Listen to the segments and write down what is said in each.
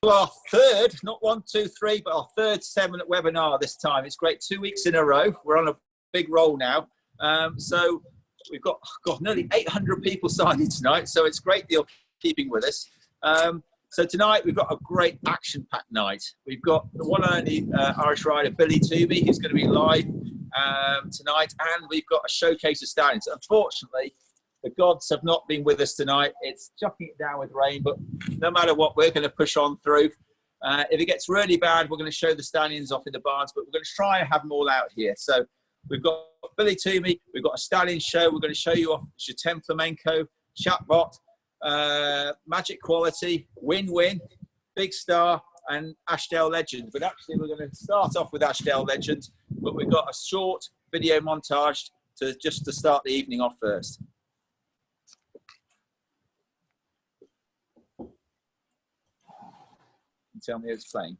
our third, not 1, 2, 3, but our third 7 webinar this time. It's great, 2 weeks in a row. We're on a big roll now. So we've got nearly 800 people signing tonight. So it's great that you're keeping with us. So tonight we've got a great action-packed night. We've got the one and only Irish rider Billy Twomey, who's going to be live tonight, and we've got a showcase of stallions. Unfortunately, the gods have not been with us tonight. It's chucking it down with rain, but no matter what, we're going to push on through. If it gets really bad, we're going to show the stallions off in the barns, but we're going to try and have them all out here. So we've got Billy Twomey, we've got a stallion show. We're going to show you off Jetem Flamenco, Chatbot, Magic Quality, Win-Win, Big Star, and Ashdale Legend. But actually, we're going to start off with Ashdale Legend, but we've got a short video montage to start the evening off first. Tell me it's playing.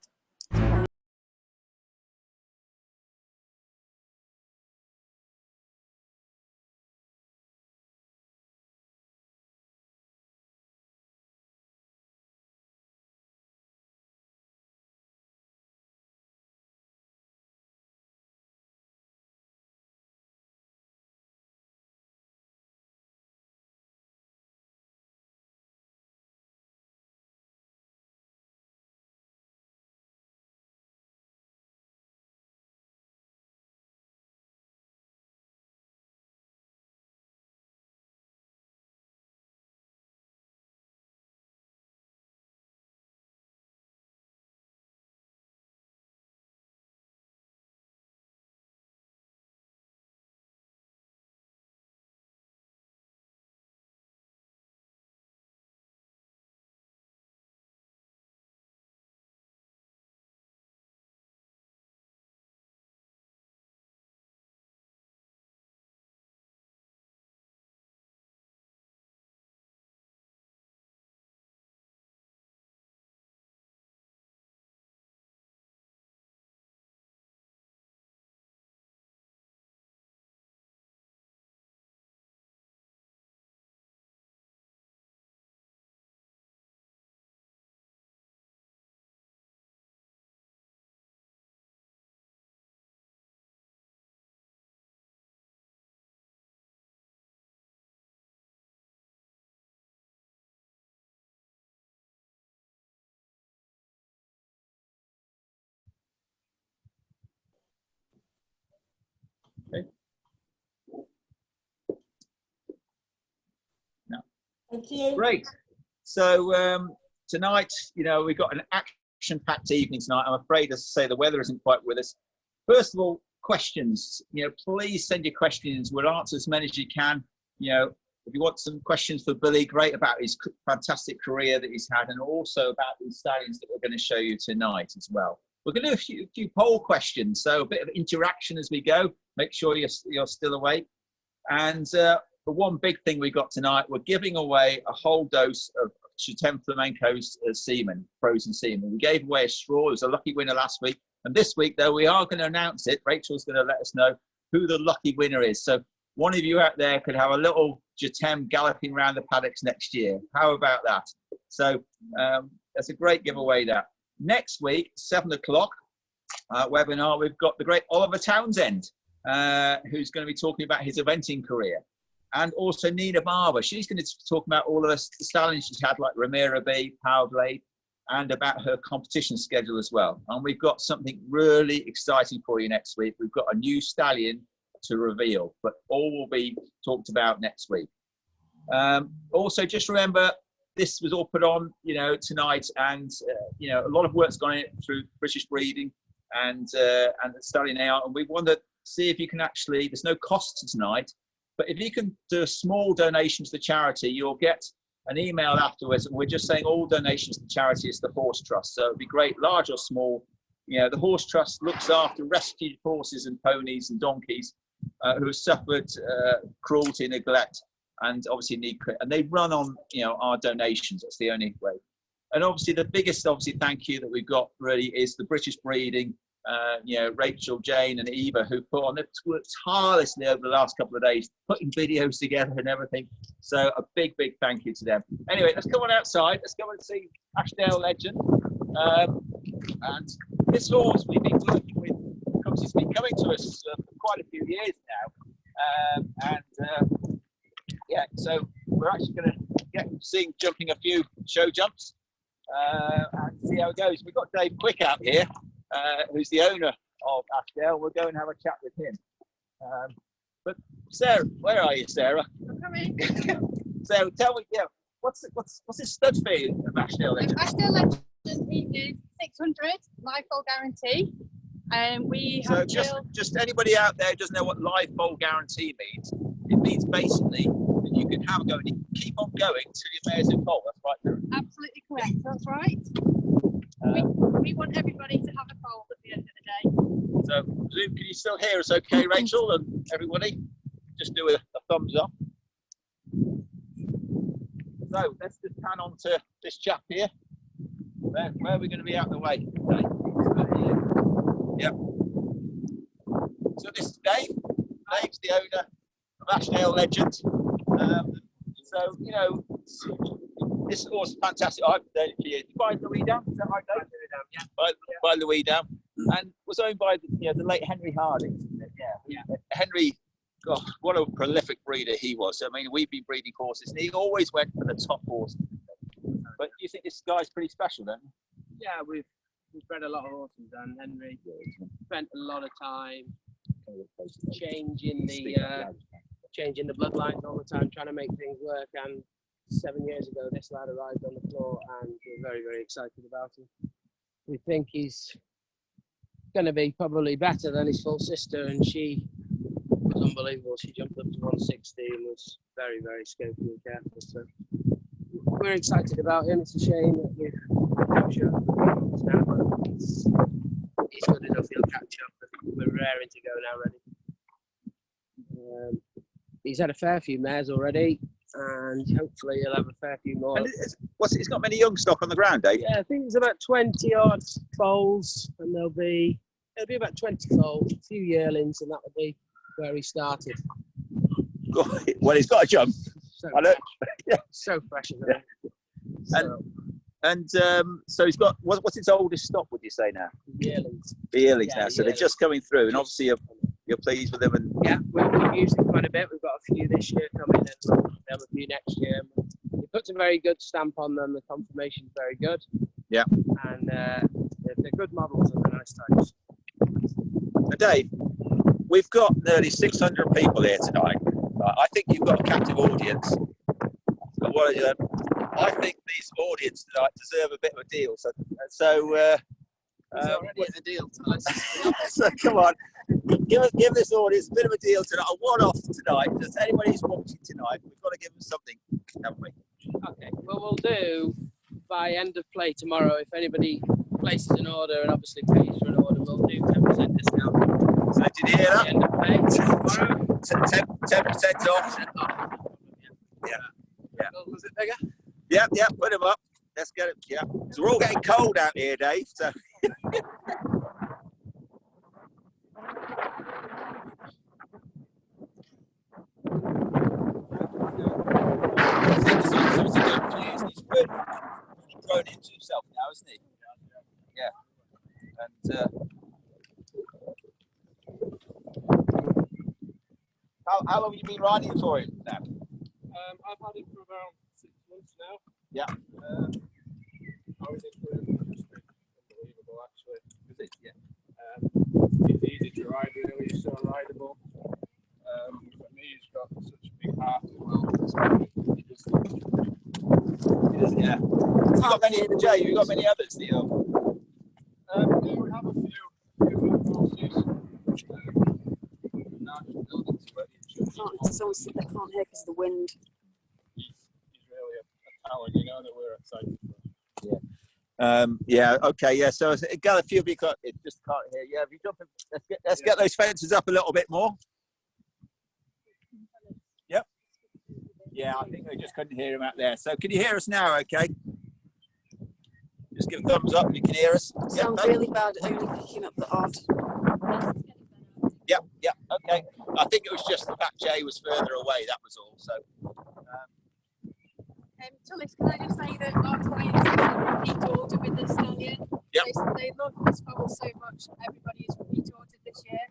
Okay. No. Thank you. Great. So tonight, we've got an action-packed evening tonight. I'm afraid, as I say, the weather isn't quite with us. First of all, questions. Please send your questions. We'll answer as many as you can. If you want some questions for Billy, great, about his fantastic career that he's had, and also about these stallions that we're going to show you tonight as well. We're going to do a few poll questions, so a bit of interaction as we go. Make sure you're still awake. And the one big thing we got tonight, we're giving away a whole dose of Jetem Flamenco's semen, frozen semen. We gave away a straw. It was a lucky winner last week. And this week, though, we are going to announce it. Rachel's going to let us know who the lucky winner is. So one of you out there could have a little Jetem galloping around the paddocks next year. How about that? So that's a great giveaway, that. Next week, 7 o'clock webinar, we've got the great Oliver Townsend, who's going to be talking about his eventing career. And also Nina Barber. She's going to talk about all of the stallions she's had, like Ramira B, Power Blade, and about her competition schedule as well. And we've got something really exciting for you next week. We've got a new stallion to reveal, but all will be talked about next week. Also, just remember, this was all put on, tonight, and a lot of work's gone in through British Breeding and the Stallion AI, and we want to see if you can actually. There's no cost to tonight, but if you can do a small donation to the charity, you'll get an email afterwards. And we're just saying all donations to the charity is the Horse Trust. So it'd be great, large or small. The Horse Trust looks after rescued horses and ponies and donkeys who have suffered cruelty, neglect, and obviously need, and they run on our donations. That's the only way. And obviously the biggest thank you that we've got really is the British Breeding, Rachel, Jane and Eva, who put on, they've worked tirelessly over the last couple of days putting videos together and everything. So a big thank you to them. Anyway, let's come on outside, let's go and see Ashdale Legend. And this horse we've been working with, because it's been coming to us for quite a few years now. Yeah, so we're actually going to get seeing jumping a few show jumps and see how it goes. We've got Dave Quick out here, who's the owner of Ashdale. We'll go and have a chat with him. But Sarah, where are you, Sarah? I'm coming. So tell me, yeah, what's this stud fee of Ashdale Legend? Ashdale Legend is 600 live full guarantee. We have just anybody out there who doesn't know what live foal guarantee means. It means basically that you can have a go and you can keep on going till your mare's in foal. That's right, Sarah. Absolutely correct. That's right. We want everybody to have a foal at the end of the day. So, Zoom, can you still hear us okay, Rachel and everybody? Just do a thumbs up. So, let's just pan on to this chap here. Where are we going to be out of the way today? Yep. So, this is Dave. Dave's the owner of Ashdale Legend. So, you know, this horse is fantastic. I've done it for years. By Louis Dam, is that right, Dave? Yeah. By Louis Dam, and was owned by the late Henry Harding. Yeah. Henry, God, what a prolific breeder he was. I mean, we've been breeding horses, and he always went for the top horses. But do you think this guy's pretty special, then? Yeah, we've bred a lot of horses, and Henry spent a lot of time changing the bloodlines all the time, trying to make things work. And 7 years ago, this lad arrived on the floor, and we're very, very excited about him. We think he's going to be probably better than his full sister, and she was unbelievable. She jumped up to 160 and was very, very scopy and careful. So we're excited about him. It's a shame that we've captured now, but he's good enough. He'll catch up. We're raring to go now, ready. He's had a fair few mares already, and hopefully he'll have a fair few more. And he's got many young stock on the ground, Dave? Yeah, I think there's about 20 odd foals, and there'll be about 20 foals, a few yearlings, and that'll be where he started. Well, he's got a jump. So I know. Yeah. So fresh, isn't it? So, and so he's got what's its oldest stock? Would you say now? Yearlings. The yearlings now. So they're just coming through, and obviously you're pleased with them. And yeah, we've used it quite a bit. We've got a few this year coming, and we'll have a few next year. He puts a very good stamp on them. The confirmation's very good. Yeah. And they're good models and they're nice types. Now, Dave, we've got nearly 600 people here tonight. I think you've got a captive audience. But I think these audience tonight deserve a bit of a deal. So He's already at the deal. Tell us. so come on, give this audience a bit of a deal tonight. A one-off tonight. Just anybody who's watching tonight, we've got to give them something, haven't we? Okay. Well, we'll do by end of play tomorrow. If anybody places an order and obviously pays for an order, we'll do 10% discount. So did you hear that? End of play tomorrow. 10% off. Yeah. Was it bigger? Yeah, put them up. Let's get it. Yeah. So we're all getting cold out here, Dave. So. I think it's obviously confused. He's good. He's grown into himself now, isn't he? Yeah. And how long have you been riding for him now? I've had it for about 6 months now. Yeah. I was in for him. It's been unbelievable, actually. Is it? Yeah. He's easy to ride, really. He's so rideable. For me, he's got such a big heart as well. He does, yeah. Have you got many, Jay? Have you got many others, do you? Yeah, we have a few horses. Now just building to it. It's always they can't hear because of the wind. He's really a talent, you know, that we're excited for. Yeah. Yeah. Okay. Yeah. So got a few of you just can't hear. Yeah. If you jump in, let's get those fences up a little bit more. Yep. Yeah. I think I just couldn't hear him out there. So can you hear us now? Okay. Just give a thumbs up if you can hear us. Sounds really bad at only picking up the odd. Yep. Okay. I think it was just the fact Jay was further away. That was all. So. Tullis, can I just say that our clients are repeat order with the Stallion? Yep. They love this foal so much. Everybody is repeat ordered this year.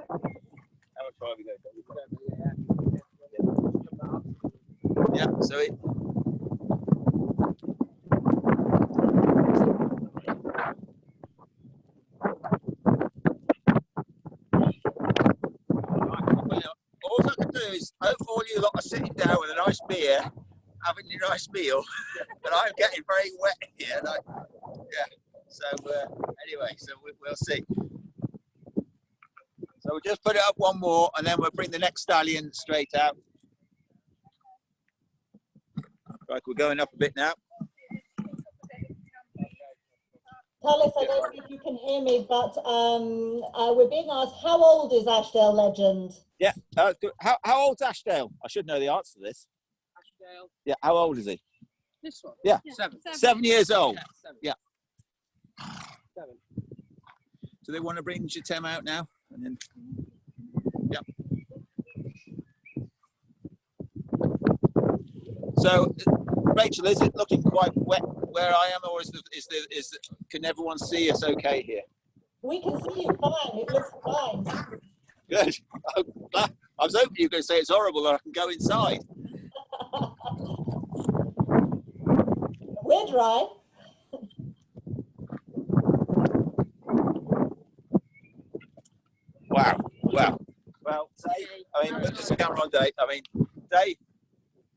How much time have we got? Yeah, so it. All I can do is hope all you lot are sitting down with a nice beer, having your nice meal, but I'm getting very wet here. Like, yeah. So anyway, so we'll see. So we'll just put it up one more, and then we'll bring the next stallion straight out. Like we're going up a bit now. Tullis, I don't know if you can hear me, but we're being asked, how old is Ashdale Legend? Yeah. How old's Ashdale? I should know the answer to this. Ashdale. Yeah. How old is he? This one? Yeah. 7. 7 years old. Yeah, 7. Yeah. 7. Do they want to bring Jatem out now? And then, yeah. So, Rachel, is it looking quite wet where I am, or can everyone see us okay here? We can see you fine. It looks fine. Good. I was hoping you were going to say it's horrible, or I can go inside. We're dry. Wow. Wow. Well, Dave, I mean, put the camera on Dave. I mean, Dave.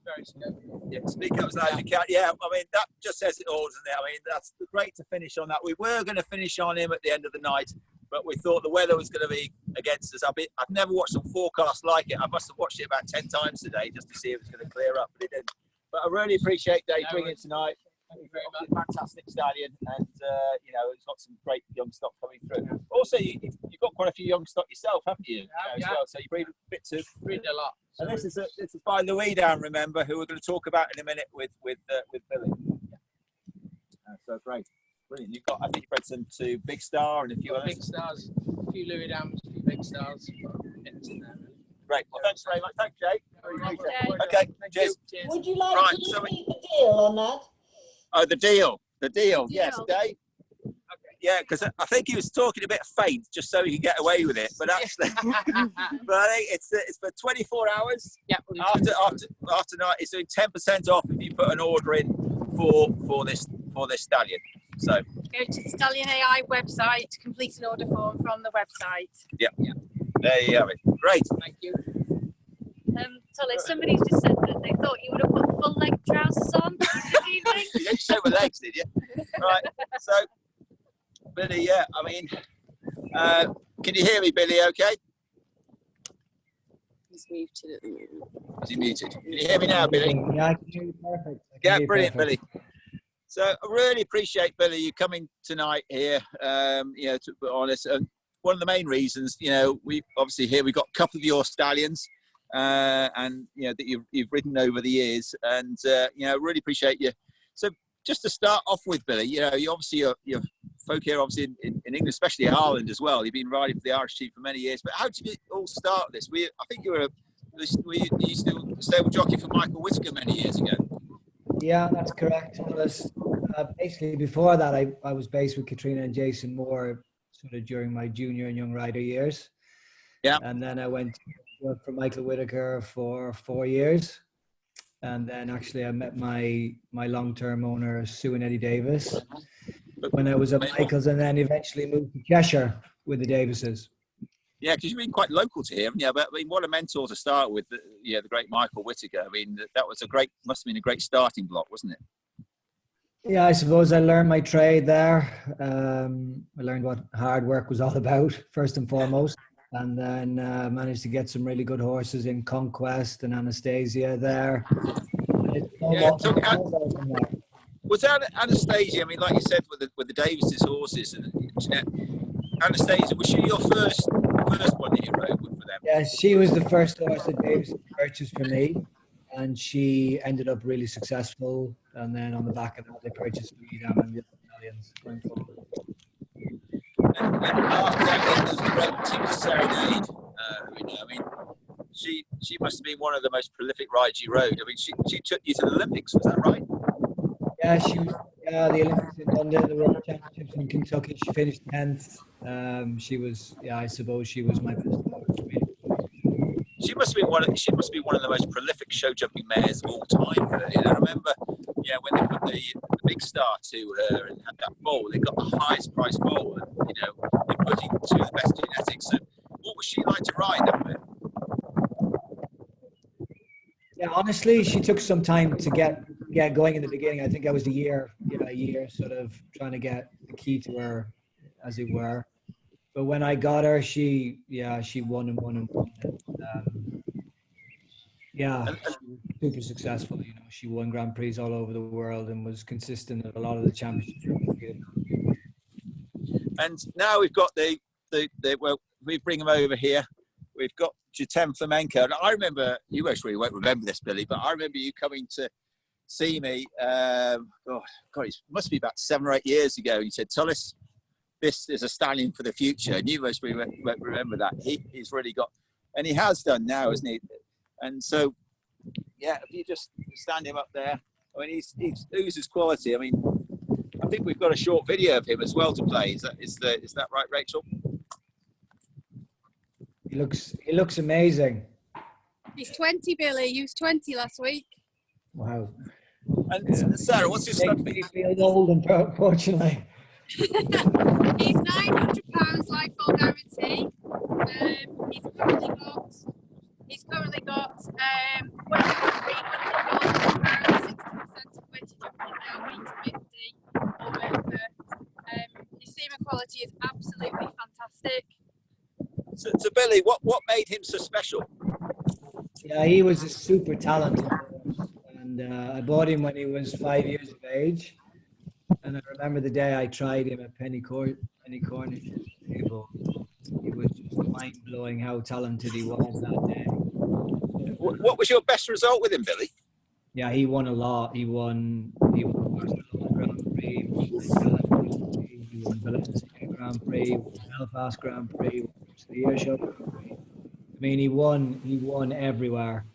Very scary. Yeah, speak up as loud as you can. Yeah, I mean, that just says it all, doesn't it? I mean, that's great to finish on that. We were going to finish on him at the end of the night, but we thought the weather was going to be against us. I've never watched some forecast like it. I must have watched it about 10 times today just to see if it was going to clear up, but it didn't. But I really appreciate Dave bringing it tonight. Thank you very much. Fantastic stallion, and you know, it's got some great young stock coming through. Also, you've got quite a few young stock yourself, haven't you? As well, so you breed a bit too. Breed a lot. And this is by Louis down, remember, who we're going to talk about in a minute with Billy. So great, brilliant. You've got, I think you bred some to Big Star and a few others. Big Stars, a few Louis Dams, a few Big Stars. Great. Well, thanks very much. Thanks, Jay. Thanks, Jay. Okay. Cheers. Cheers. Would you like Right, to so repeat the deal on that? Oh, the deal. Deal. Yes, Dave. Yeah, because I think he was talking a bit faint just so he could get away with it. But actually, but I think it's for 24 hours. Yeah. After night, it's doing 10% off if you put an order in for this stallion. So Go to the Stallion AI website to complete an order form from the website. yeah. There you have it. Great. Thank you. Tullis, somebody's just said that they thought you would have put full leg trousers on this evening. You didn't show my legs, did you? Right. So, Billy, yeah. I mean, can you hear me, Billy? Okay. He's muted at the moment. Is he muted? Can you hear me now, Billy? Yeah, I can hear you perfect. Yeah, brilliant, Billy. So I really appreciate, Billy, you coming tonight here, you know, to be honest. One of the main reasons, you know, we obviously here we've got a couple of your stallions, and you know that you've ridden over the years, and you know, really appreciate you. So just to start off with, Billy, you know, you obviously you're folk here, obviously in England, especially Ireland as well. You've been riding for the Irish Chief for many years. But how did you all start this? I think you used to stable jockey for Michael Whitaker many years ago. Yeah, that's correct. Basically, before that, I was based with Katrina and Jason Moore sort of during my junior and young rider years. Yeah. And then I went to work for Michael Whitaker for 4 years. And then actually I met my long-term owner, Sue and Eddie Davis, when I was at Michael's, and then eventually moved to Cheshire with the Davises. Yeah, because you've been quite local to him. Yeah, but I mean, what a mentor to start with. The great Michael Whitaker. I mean, that was must have been a great starting block, wasn't it? Yeah, I suppose I learned my trade there. I learned what hard work was all about, first and foremost. And then managed to get some really good horses in Conquest and Anastasia there. Was that Anastasia? I mean, like you said, with the Davises horses and Jeanette, Anastasia, was she your first one that you rode with for them? Yeah, she was the first horse that Davis purchased for me, and she ended up really successful. And then on the back of that, they purchased Freedom and the Stallions going forward. And after that, there was a great team to Serenade. I mean, she must have been one of the most prolific rides you rode. I mean, she took you to the Olympics, was that right? Yeah, she was. Yeah, the Olympics in London, the World Championships in Kentucky. She finished 10th. She was. Yeah, I suppose she was my best horse. Really. She must be one of the most prolific show jumping mares of all time. Really. And I remember, yeah, when they put the big star to her and had that foal, they got the highest price foal. And, you know, they put in two of the best genetics. So, what was she like to ride that with? Yeah, honestly, she took some time to get going in the beginning. I think that was a year sort of trying to get the key to her, as it were. But when I got her, she won and won and won. Yeah, she was super successful. You know, she won Grand Prix all over the world and was consistent at a lot of the championships. And now we've got well, we bring them over here. We've got Jutem Flamenco. And I remember, you actually won't remember this, Billy, but I remember you coming to see me, God, it must be about 7 or 8 years ago. You said, Tullis, this is a stallion for the future. And you must remember that. He's really got, and he has done now, hasn't he? And so, yeah, if you just stand him up there, I mean, he's oozes quality. I mean, I think we've got a short video of him as well to play. Is that right, Rachel? He looks amazing. He's 20, Billy. He was 20 last week. Wow. And yeah. Sarah, what's his stuff? He feels old, unfortunately. He's £900 like full guarantee. He's currently got 60% of which is jumping now 50 or over. His semen quality is absolutely fantastic. So Billy, what made him so special? Yeah, he was a super talented horse, and I bought him when he was 5 years of age. And I remember the day I tried him at Penny Cornish stable. It was just mind blowing how talented he was that day. What was your best result with him, Billy? Yeah, he won a lot. He won Barcelona Grand Prix, he won Valencia Grand Prix, Belfast Grand Prix, the Ayrshire Grand Prix. I mean, he won everywhere.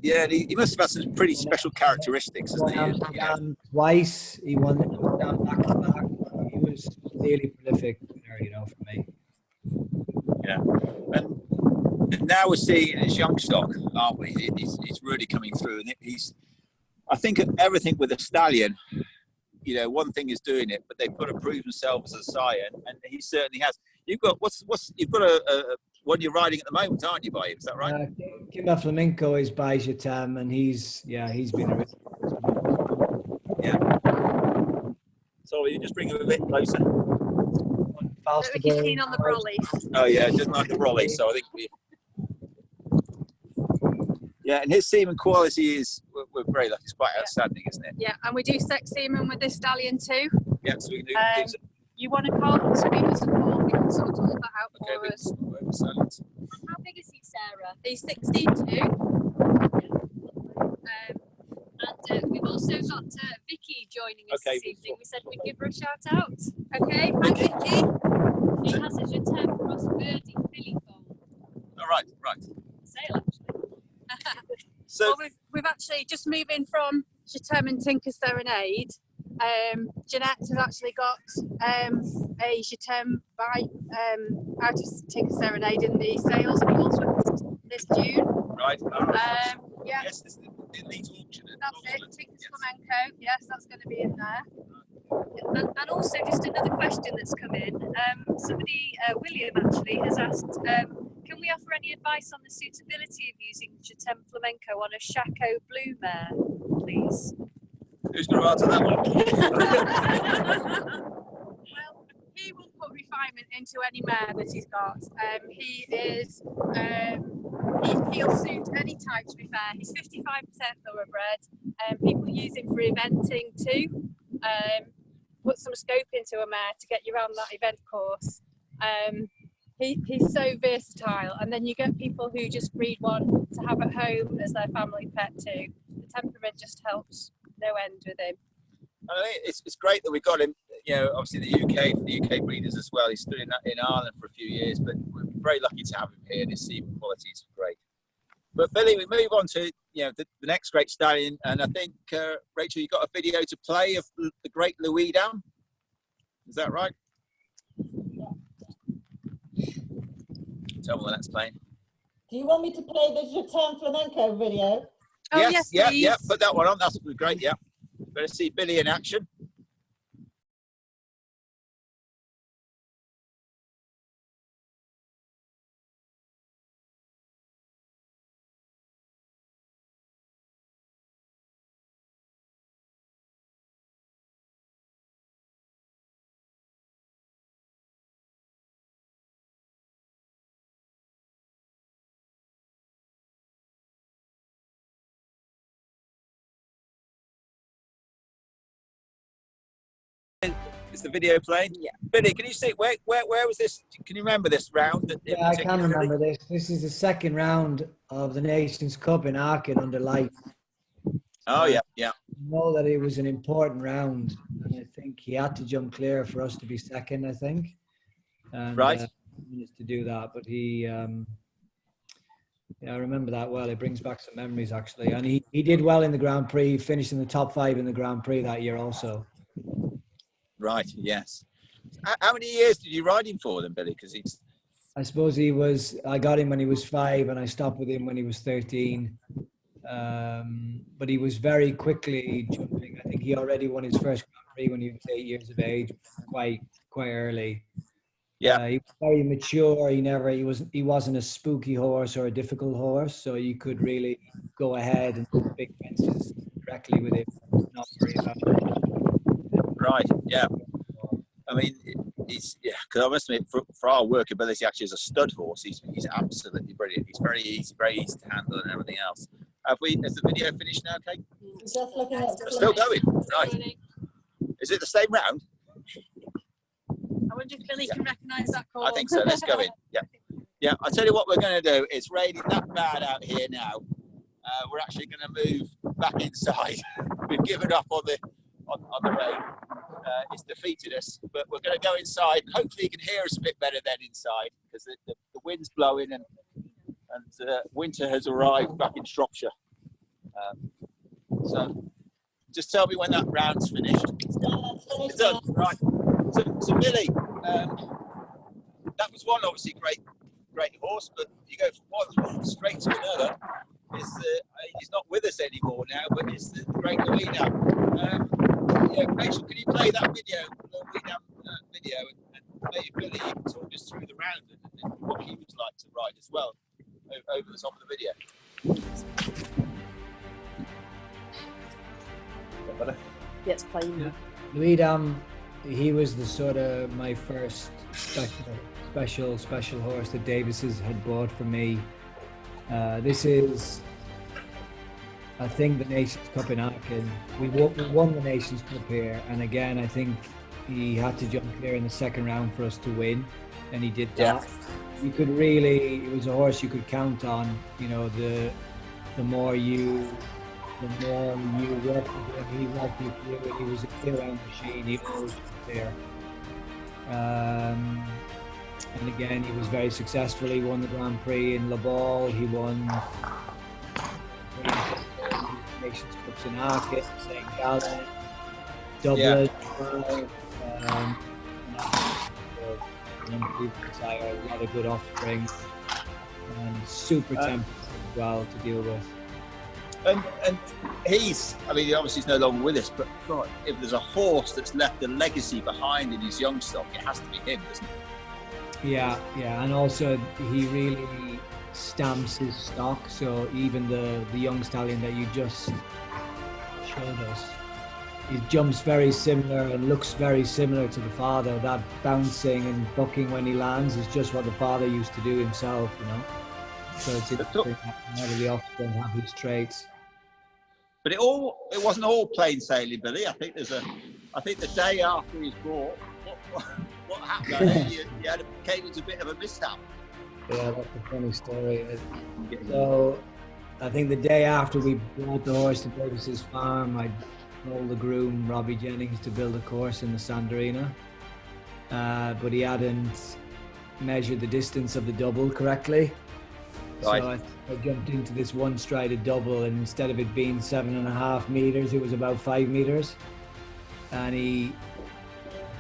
Yeah, he must have had some pretty special characteristics, hasn't he? Amsterdam twice. He won Amsterdam back to back. He was really prolific winner, you know, for me. Yeah, and now we're seeing his young stock, aren't we? He's really coming through, and I think everything with the Stallion, you know, one thing is doing it, but they've got to prove themselves as a sire, and he certainly has. You've got you've got a one you're riding at the moment, aren't you, by him? Is that right? Kimber Flamenco is by Jutem, and he's been a yeah. So you just bring him a bit closer. He's keen on the brollies. Oh yeah, just like the brolly. So I think yeah, and his semen quality we're very lucky. It's quite outstanding, isn't it? Yeah, and we do sex semen with this stallion too. Yeah, so we can do. You want to call us, give us a call, we can sort all that out for us. How big is he, Sarah? He's 16'2". And we've also got Vicky joining us this evening. We said we'd give her a shout out. Okay, hi Vicky. She has a Jutem Cross Birdie filly foal. All right. Sale, actually. So well, we've actually just moving from Jutem and Tinker Serenade. Jeanette has actually got a Jutem by out of Tinker Serenade in the sales and also this June. Right. Yeah. Yes, this is the elite auction. That's it. Tinker's Flamenco. Yes, that's going to be in there. And also, just another question that's come in. Somebody, William actually, has asked, can we offer any advice on the suitability of using Jutem Flamenco on a Chaco Blue mare, please? Who's going to answer that one? Well, he will put refinement into any mare that he's got. He'll suit any type, to be fair. He's 55% thoroughbred. People use him for eventing too. Put some scope into a mare to get you around that event course. He's so versatile, and then you get people who just breed one to have at home as their family pet too. The temperament just helps no end with him. I mean, it's great that we got him. you know, obviously the UK, for the UK breeders as well. He stood in Ireland for a few years, but we're very lucky to have him here. His semen quality is great. But Billy, we move on to, you know, the next great stallion, and I think Rachel, you got a video to play of the great Louis Dam. Is that right? Tell me when that's playing. Do you want me to play the Jetem Flamenco video? Oh, Yes, yes, yeah, please. put that one on. That's great. Yeah, better see Billy in action. Is the video playing? Yeah. Billy, can you see where was this? Can you remember this round? Yeah, I can remember this. This is the second round of the Nations Cup in Aachen under light. Oh yeah. I know that it was an important round, and I think he had to jump clear for us to be second, I think. And, Right. Managed to do that, but he, yeah, I remember that well. It brings back some memories, actually. And he did well in the Grand Prix, finished in the top 5 in the Grand Prix that year also. Right, yes. How many years did you ride him for then, Billy? Because he's... I suppose I got him when he was 5 and I stopped with him when he was 13. But he was very quickly jumping. I think he already won his first Grand Prix when he was 8 years of age, quite early. Yeah. He was very mature. He wasn't a spooky horse or a difficult horse, so you could really go ahead and do big fences directly with him, not worry about it. Right, yeah. I mean, he's, yeah, because I must admit, for our workability actually as a stud horse, he's absolutely brilliant. He's very easy to handle and everything else. Has the video finished now, Kate? Just looking at Still going, right. Is it the same round? I wonder if Billy can recognise that call. I think so. Let's go in. Yeah. Yeah. I'll tell you what we're going to do. It's raining that bad out here now. We're actually going to move back inside. We've given up on the rain. It's defeated us, but we're going to go inside. Hopefully, you can hear us a bit better than inside because the wind's blowing and winter has arrived back in Shropshire. So, just tell me when that round's finished. It's done. Right. So Billy, that was one obviously great horse, but you go from one straight to another. He's not with us anymore now, but it's the great Louis Dam. Yeah, Rachel, can you play that video, Louis Dam video, and maybe Billy you can talk us through the round and what he was like to ride as well over the top of the video. Yeah, it's playing. Yeah. Louis Dam, he was the sort of my first special horse that Davis's had bought for me. This is, I think, the Nations Cup in Aachen. We won the Nations Cup here, and again, I think he had to jump clear in the second round for us to win, and he did that. You could really, it was a horse you could count on. You know, the more you worked with him, he worked you through it. He was a clear-round machine. He always was there. And again, he was very successful. He won the Grand Prix in Le Ball. He won Nations Cups in Aachen, St. Gallen, Dublin. A lot of good offspring and super temperate as well to deal with. And he's, I mean, obviously he's no longer with us, but God, if there's a horse that's left a legacy behind in his young stock, it has to be him, doesn't it? Yeah, and also he really stamps his stock. So even the young stallion that you just showed us, he jumps very similar and looks very similar to the father. That bouncing and bucking when he lands is just what the father used to do himself, you know. So it's interesting how the offspring have his traits. But it wasn't all plain sailing, Billy. I think the day after he's bought, what happened? I think came into a bit of a mishap. Yeah, that's a funny story. So I think the day after we brought the horse to Davis's farm, told the groom, Robbie Jennings, to build a course in the sand arena. But he hadn't measured the distance of the double correctly. Right. So I jumped into this one-strided double, and instead of it being 7.5 meters, it was about 5 meters. And he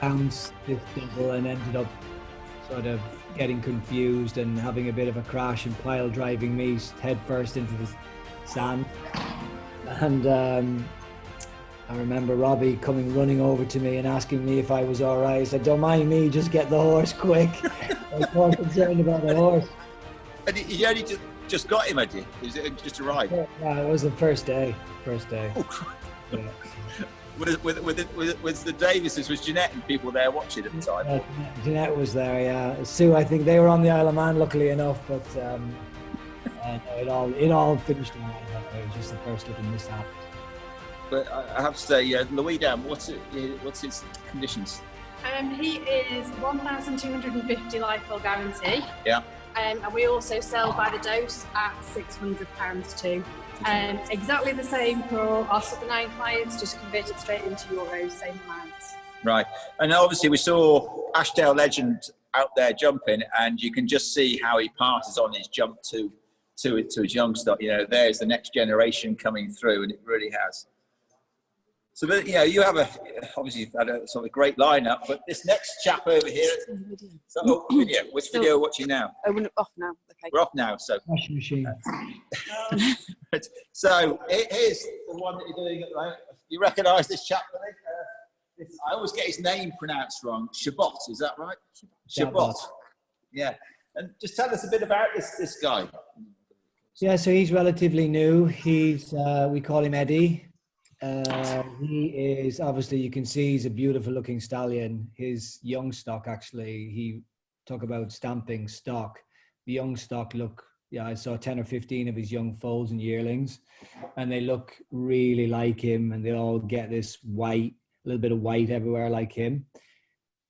bounced this double and ended up sort of getting confused and having a bit of a crash and pile driving me head first into the sand. And I remember Robbie coming running over to me and asking me if I was all right. I said, "Don't mind me, just get the horse quick." I was more concerned about the horse. And you only just got him, had you? Was it just a ride? Yeah, it was the first day. Oh, crap. Yeah. With the Davises, was Jeanette and people there watching at the time? Yeah, Jeanette was there, yeah. Sue, I think they were on the Isle of Man, luckily enough, but no, it all finished in one. It was just the first little mishap. But I have to say, Louis Dam, what's his conditions? He is 1,250 lifestyle guarantee. Yeah. And we also sell by the dose at £600 too. Exactly the same for our Super 9 clients, just converted straight into euros, same amounts. Right. And obviously we saw Ashdale Legend out there jumping, and you can just see how he passes on his jump to his young stock. You know, there's the next generation coming through, and it really has. So, but, you know, you have obviously you've had a sort of great lineup, but this next chap over here. So, video. Which video are we watching now? Oh, we're off now. Okay. We're off now. So. Washing machine. So here's the one that you're doing at the moment. You recognise this chap, Billy? I always get his name pronounced wrong. Shabbat, is that right? Shabbat. Yeah. And just tell us a bit about this guy. Yeah, so he's relatively new. He's we call him Eddie. He is, obviously you can see he's a beautiful looking stallion. His young stock, actually, he talk about stamping stock. The young stock look, yeah, I saw 10 or 15 of his young foals and yearlings, and they look really like him, and they all get this white, a little bit of white everywhere like him.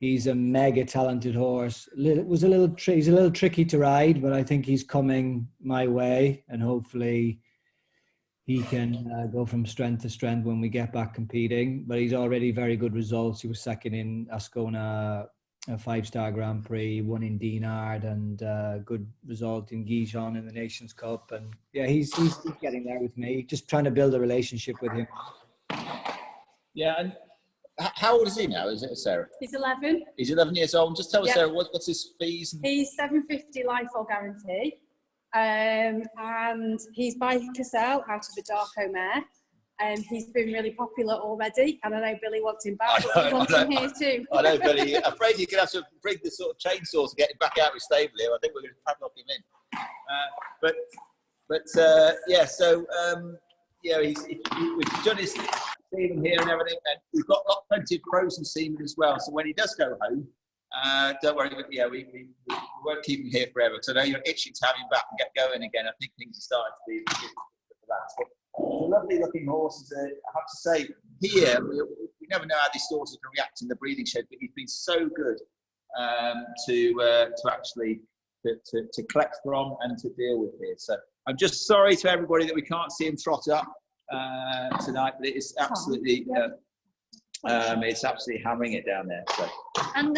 He's a mega talented horse. He's a little tricky to ride, but I think he's coming my way, and hopefully he can go from strength to strength when we get back competing. But he's already very good results. He was second in Ascona, a 5-star Grand Prix, won in Dinard, and good result in Gijon in the Nations Cup. And yeah, he's getting there with me. Just trying to build a relationship with him. Yeah, and how old is he now? Is it Sarah? He's 11. He's 11 years old. Just tell us, Yeah. Sarah, what's his fees? He's 750 lifestyle guarantee. And he's by Cassell out of the Darko mare. He's been really popular already, and I know Billy wants him back, but we want him here too. I know, Billy. Afraid you're going to have to bring the sort of chainsaws to get him back out of his stable here. I think we're going to padlock him in. Yeah, so, you know, we've done his semen here and everything, and we've got plenty of frozen semen as well. So when he does go home, don't worry, but yeah, we won't keep him here forever. So I know you're itching to have him back and get going again. I think things are starting to be for that. But lovely looking horses. I have to say, here we never know how these horses can react in the breeding shed, but he's been so good to actually to collect from and to deal with here. So I'm just sorry to everybody that we can't see him trot up tonight, but it is absolutely. It's absolutely hammering it down there. So. And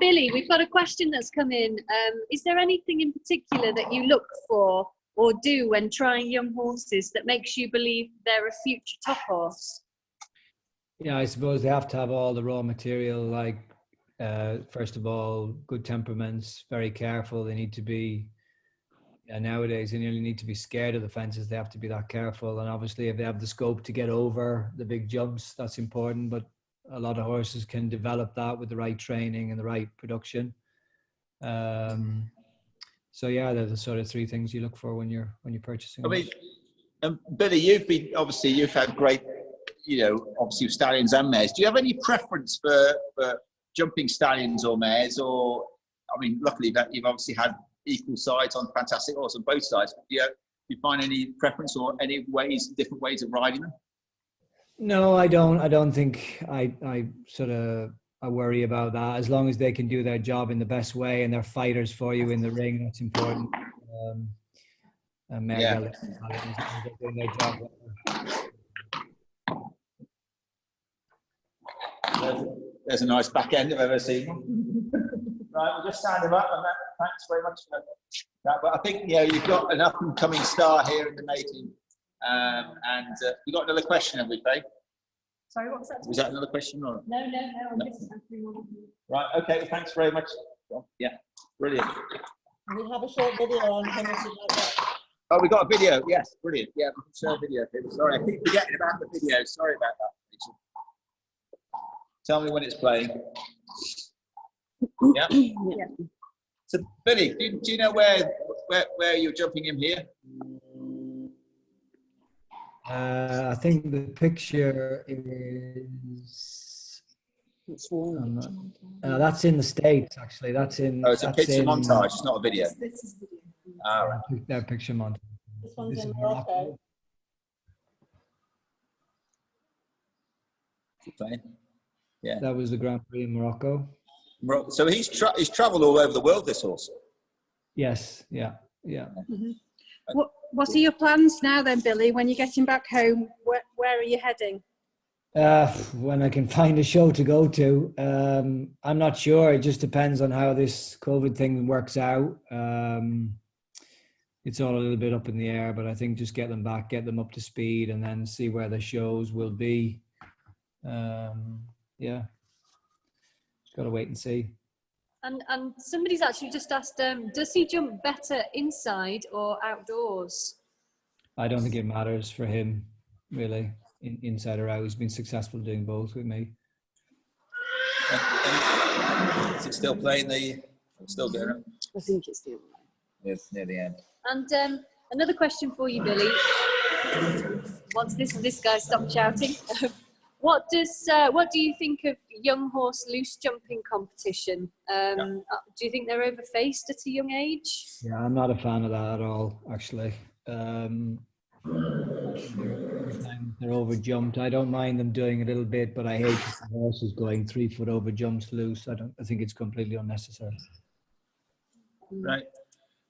Billy, we've got a question that's come in. Is there anything in particular that you look for or do when trying young horses that makes you believe they're a future top horse? Yeah, I suppose they have to have all the raw material, like first of all, good temperaments, very careful. They need to be, nowadays they nearly need to be scared of the fences. They have to be that careful. And obviously if they have the scope to get over the big jumps, that's important. But a lot of horses can develop that with the right training and the right production. So yeah, they're the sort of three things you look for when you're purchasing. I mean, Billy, you've had great, obviously stallions and mares. Do you have any preference for jumping stallions or mares? Or, I mean, luckily that you've obviously had equal sides on fantastic horses on both sides. Do you find any preference or any different ways of riding them? No, I don't. I don't think I worry about that. As long as they can do their job in the best way and they're fighters for you in the ring, that's important. Yeah. Doing their job well. There's a nice back end I've ever seen. Right, we'll just stand him up, and thanks very much for that. But I think you've got an up and coming star here in the making. And we got another question, have we, Faye? Sorry, what was that? Was that another question? Or? No, I'm just answering one. Right, okay, well, thanks very much. Yeah, brilliant. We have a short video on him if you'd like that. Oh, we got a video, yes, brilliant. Yeah, we can show a video. Sorry, I keep forgetting about the video. Sorry about that. Tell me when it's playing. Yeah. Yeah. So, Billy, do you know where you're jumping him here? I think the picture is. That's in the States, actually. That's in. Oh, it's a picture montage. It's not a video. This is video. All right. That picture montage. This one's This in is Morocco. Playing. Yeah. That was the Grand Prix in Morocco. So he's travelled all over the world, this horse. Yes. Yeah. Mm-hmm. What are your plans now then, Billy? When you're getting back home, where are you heading? When I can find a show to go to. I'm not sure. It just depends on how this COVID thing works out. It's all a little bit up in the air, but I think just get them back, get them up to speed, and then see where the shows will be. Yeah, just got to wait and see. And somebody's actually just asked, does he jump better inside or outdoors? I don't think it matters for him, really, inside or out. He's been successful doing both with me. Is it still playing still doing it? I think it's the other way. Near the end. And another question for you, Billy. Once this guy stops shouting, what do you think of young horse loose jumping competition? Do you think they're overfaced at a young age? Yeah, I'm not a fan of that at all, actually. They're over jumped. I don't mind them doing a little bit, but I hate the horses going 3 foot over jumps loose. I think it's completely unnecessary. Right.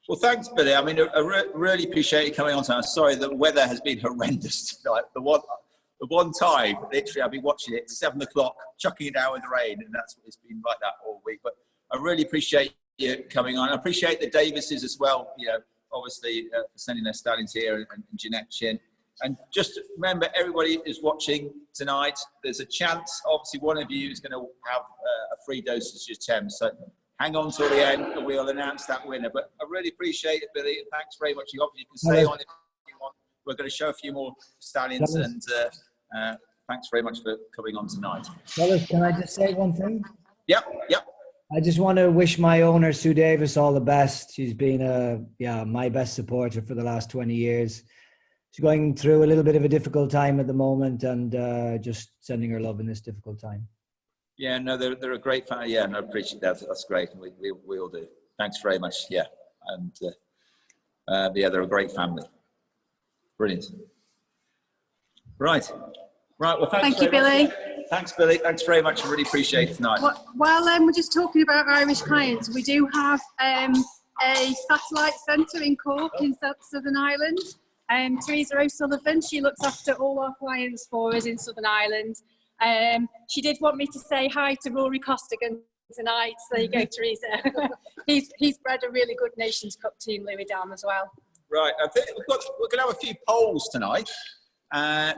Well, thanks, Billy. I mean, I really appreciate you coming on tonight. I'm sorry, the weather has been horrendous tonight. The one time, literally, I've been watching it 7 o'clock, chucking it down with the rain, and that's what it's been like that all week. But I really appreciate you coming on. I appreciate the Davises as well, obviously for sending their stallions here, and Jeanette Chin. And just remember, everybody is watching tonight. There's a chance, obviously, one of you is going to have a free dose of Jutem. So hang on till the end, and we'll announce that winner. But I really appreciate it, Billy. Thanks very much. You can stay on if you want. We're going to show a few more stallions, and thanks very much for coming on tonight. Fellas, can I just say one thing? Yep. I just want to wish my owner, Sue Davis, all the best. She's been my best supporter for the last 20 years. She's going through a little bit of a difficult time at the moment, and just sending her love in this difficult time. Yeah, no, they're a great fan. Yeah, no, I appreciate that. That's great. We all do. Thanks very much. Yeah, and they're a great family. Brilliant. Right. Well, thank you, Billy. Thanks, Billy. Thanks very much. I really appreciate it tonight. While we're just talking about Irish clients, we do have a satellite centre in Cork in Southern Ireland. Teresa O'Sullivan, she looks after all our clients for us in Southern Ireland. She did want me to say hi to Rory Costigan tonight. So there you go, Teresa. He's bred a really good Nations Cup team, Louis Dam, as well. Right, I think we're going to have a few polls tonight.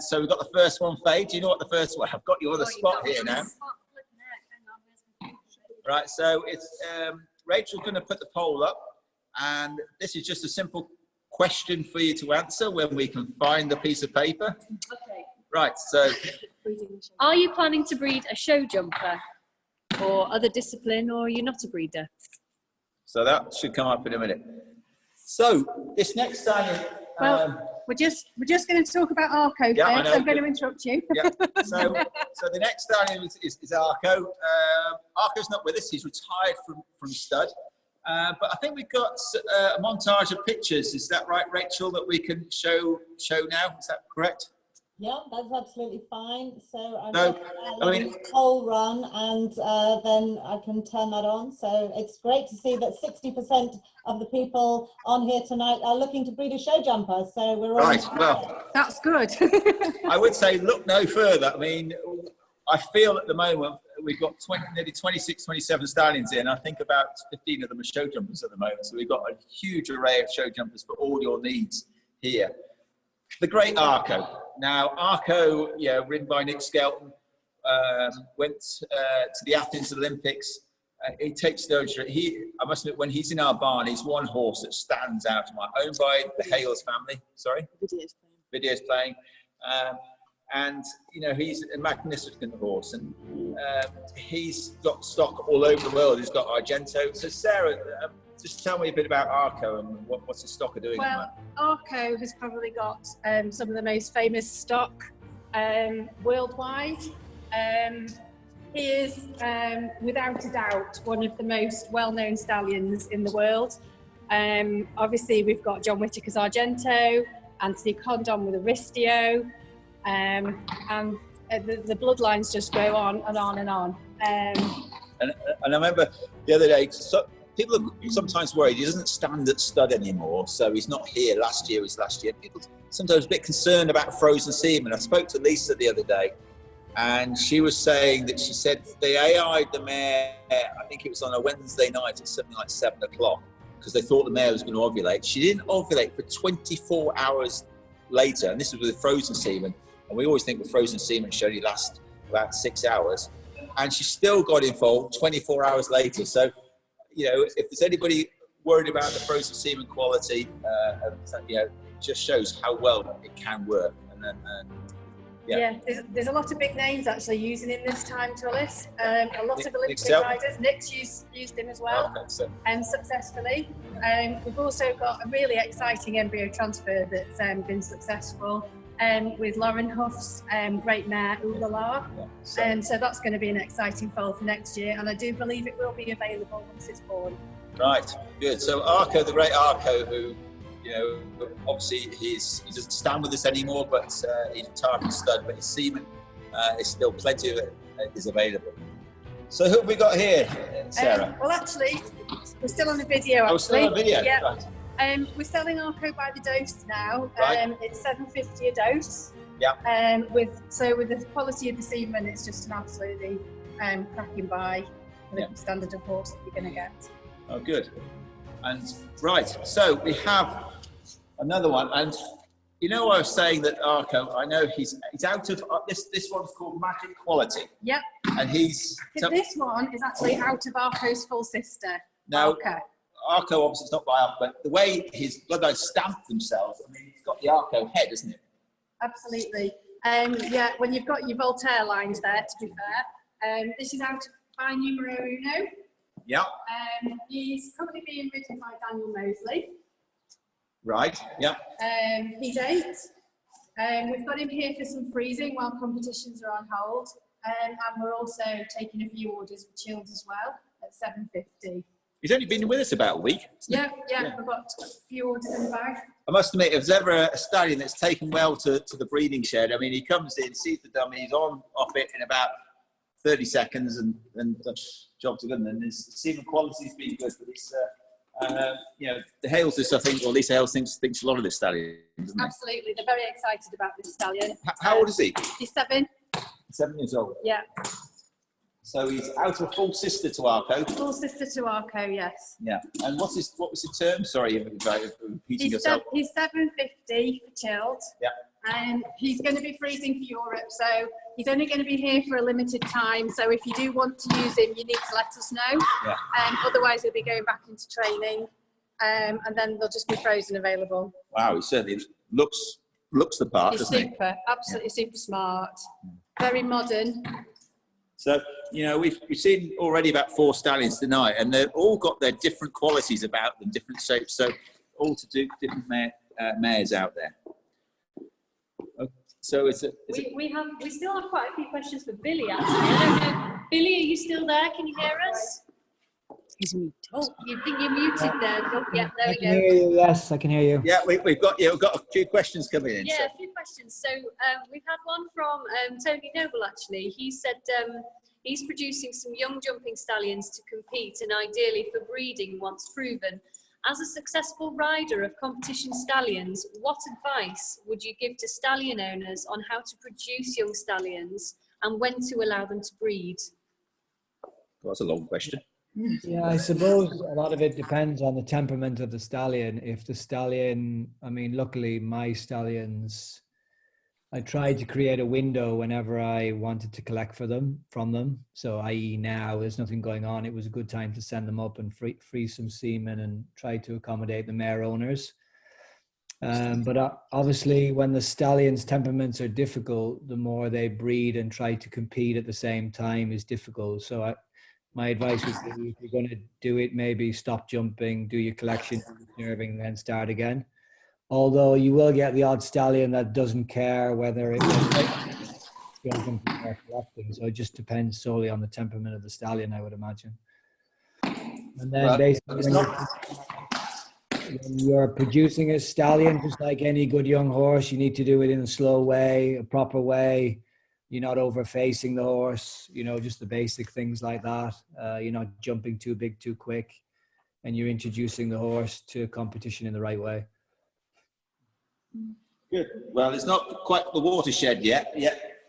So we've got the first one, Faye. Do you know what the first one? I've got you on the spot here now. Right, so it's Rachel's going to put the poll up, and this is just a simple question for you to answer when we can find the piece of paper. Okay. Right, so are you planning to breed a show jumper or other discipline, or are you not a breeder? So that should come up in a minute. So this next stallion. We're just going to talk about Arco first. I'm going to interrupt you. Yeah. So the next stallion is Arco. Arco's not with us. He's retired from stud. But I think we've got a montage of pictures. Is that right, Rachel, that we can show now? Is that correct? Yeah, that's absolutely fine. So I'm going to poll run, and then I can turn that on. So it's great to see that 60% of the people on here tonight are looking to breed a show jumper. So we're all right. Well, that's good. I would say look no further. I mean, I feel at the moment we've got nearly 26, 27 stallions here, and I think about 15 of them are show jumpers at the moment. So we've got a huge array of show jumpers for all your needs here. The great Arco. Now, Arco, yeah, ridden by Nick Skelton, went to the Athens Olympics. He takes those. I must admit, when he's in our barn, he's one horse that stands out to my, owned by the Hales family. Sorry, Video's playing. And you know, he's a magnificent horse, and he's got stock all over the world. He's got Argento. So Sarah, just tell me a bit about Arco and what's his stock doing. Well, Arco has probably got some of the most famous stock worldwide. He is, without a doubt, one of the most well-known stallions in the world. Obviously, we've got John Whitaker's Argento, Anthony Condon with Aristio, and the bloodlines just go on and on and on. And I remember the other day, so people are sometimes worried he doesn't stand at stud anymore, so he's not here. Last year was last year. People sometimes a bit concerned about frozen semen. I spoke to Lisa the other day, and she was saying that she said they AI'd the mare, I think it was on a Wednesday night at something like 7 o'clock, because they thought the mare was going to ovulate. She didn't ovulate for 24 hours later, and this was with frozen semen. And we always think with frozen semen should only last about 6 hours. And she still got involved 24 hours later. So, you know, if there's anybody worried about the frozen semen quality, you know, it just shows how well it can work. And then, yeah, there's a lot of big names actually using him this time, Tullis. A lot of Olympic riders. Nick's used him as well, successfully. We've also got a really exciting embryo transfer that's been successful with Lauren Huff's great mare, Ooh La La. So that's going to be an exciting foal for next year, and I do believe it will be available once it's born. Right, good. So Arco, the great Arco, who, you know, obviously he doesn't stand with us anymore, but he's retired from stud, but his semen is still plenty of it is available. So who have we got here, Sarah? Well, actually, we're still on the video. Oh, still on video. Yeah. Right. We're selling Arco by the dose now. Right. It's $7.50 a dose. Yeah. With the quality of the semen, it's just an absolutely cracking buy for the standard of horse that you're going to get. Oh, good. And right, so we have another one, and you know, I was saying that Arco, I know he's out of this one's called Magic Quality. Yep. And this one is actually out of Arco's full sister. Now, Arco obviously it's not by Arco, but the way his bloodlines stamp themselves, I mean, it's got the Arco head, isn't it? Absolutely. Yeah, when you've got your Voltaire lines there, to be fair. This is out by Numero Uno. Yeah. He's currently being ridden by Daniel Mosley. Right, yeah. He's 8. We've got him here for some freezing while competitions are on hold. And we're also taking a few orders for chilled as well at $7.50. He's only been with us about a week. Yeah, we've got a few orders in the bag. I must admit, if there's ever a stallion that's taken well to the breeding shed, I mean, he comes in, sees the dummy, he's off it in about 30 seconds, and the job's good. And his semen quality's been good, but it's, you know, the Hales this, I think, or at least Hales thinks a lot of this stallion, doesn't Absolutely, they're very excited about this stallion. How old is he? He's 7. 7 years old. Yeah. So he's out of full sister to Arco. Full sister to Arco, yes. Yeah. And what was his term? Sorry, repeating yourself. He's $7.50 for chilled. Yeah. And he's going to be freezing for Europe, so he's only going to be here for a limited time. So if you do want to use him, you need to let us know. Yeah. Otherwise, he'll be going back into training, and then they'll just be frozen available. Wow, he certainly looks the part, doesn't he? He's super, absolutely super smart, very modern. So, you know, we've seen already about 4 stallions tonight, and they've all got their different qualities about them, different shapes. So, all to do different mares out there. Okay. So we still have quite a few questions for Billy. Actually, I don't know. Billy, are you still there? Can you hear us? He's muted. Oh, you think you're muted there? Oh, yeah, there we go. I can hear you. Yes, I can hear you. Yeah, we've got a few questions coming in. Yeah, so. a few questions. So we've had one from Tony Noble, actually. He said he's producing some young jumping stallions to compete and ideally for breeding once proven. As a successful rider of competition stallions, what advice would you give to stallion owners on how to produce young stallions and when to allow them to breed? Well, that's a long question. Yeah, I suppose a lot of it depends on the temperament of the stallion. If the stallion, I mean, luckily my stallions, I tried to create a window whenever I wanted to collect from them. So i.e. now there's nothing going on. It was a good time to send them up and free some semen and try to accommodate the mare owners. But obviously when the stallions' temperaments are difficult, the more they breed and try to compete at the same time is difficult. So my advice would be, if you're going to do it, maybe stop jumping, do your collection, nerving, then start again. Although you will get the odd stallion that doesn't care whether it was collecting. So it just depends solely on the temperament of the stallion, I would imagine. And then basically when you're producing a stallion, just like any good young horse, you need to do it in a slow way, a proper way. You're not over facing the horse, you know, just the basic things like that. You're not jumping too big, too quick, and you're introducing the horse to competition in the right way. Good. Well, it's not quite the watershed yet.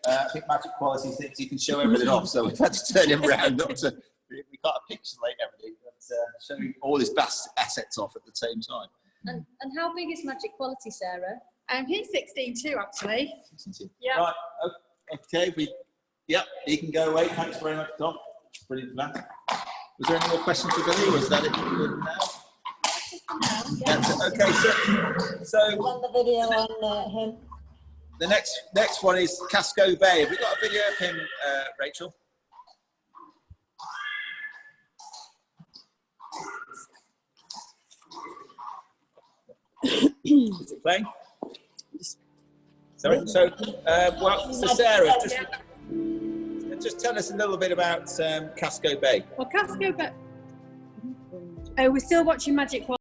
I think Magic Quality thinks you can show everything off, so we've had to turn him around. We can't pixelate everything, but showing all his best assets off at the same time. And how big is Magic Quality, Sarah? He's 16 too, actually. 16. Yeah. Right. Okay. He can go away. Thanks very much, Tom. Brilliant for that. Was there any more questions for Billy? Was that it for now? Yeah. Okay. So On the video on him. the next one is Casco Bay. Have we got a video of him, Rachel? Is it playing? Sorry. So, so Sarah, just tell us a little bit about Casco Bay. Well, Casco Bay. Oh, we're still watching Magic Quality.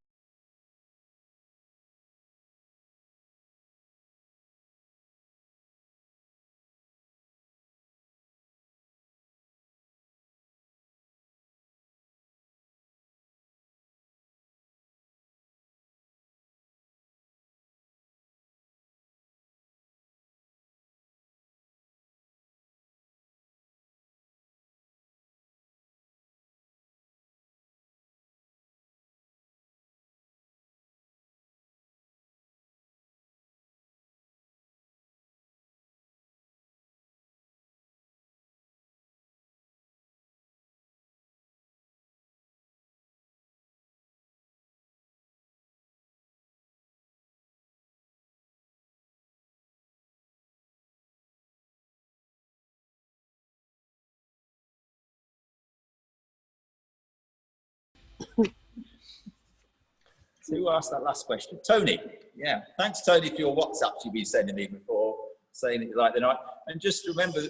So who asked that last question? Tony. Yeah. Thanks, Tony, for your WhatsApps you've been sending me before, saying that you like the night. And just remember,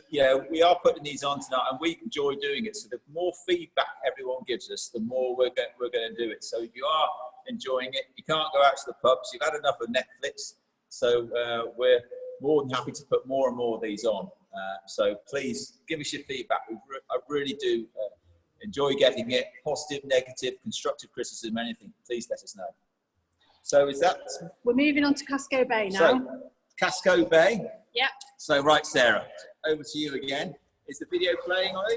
we are putting these on tonight, and we enjoy doing it. So the more feedback everyone gives us, the more we're going to do it. So if you are enjoying it, you can't go out to the pubs. You've had enough of Netflix. So we're more than happy to put more and more of these on. So please give us your feedback. I really do enjoy getting it. Positive, negative, constructive criticism, anything. Please let us know. So is that? We're moving on to Casco Bay now. So, Casco Bay. Yeah. So right, Sarah, over to you again. Is the video playing, Ollie?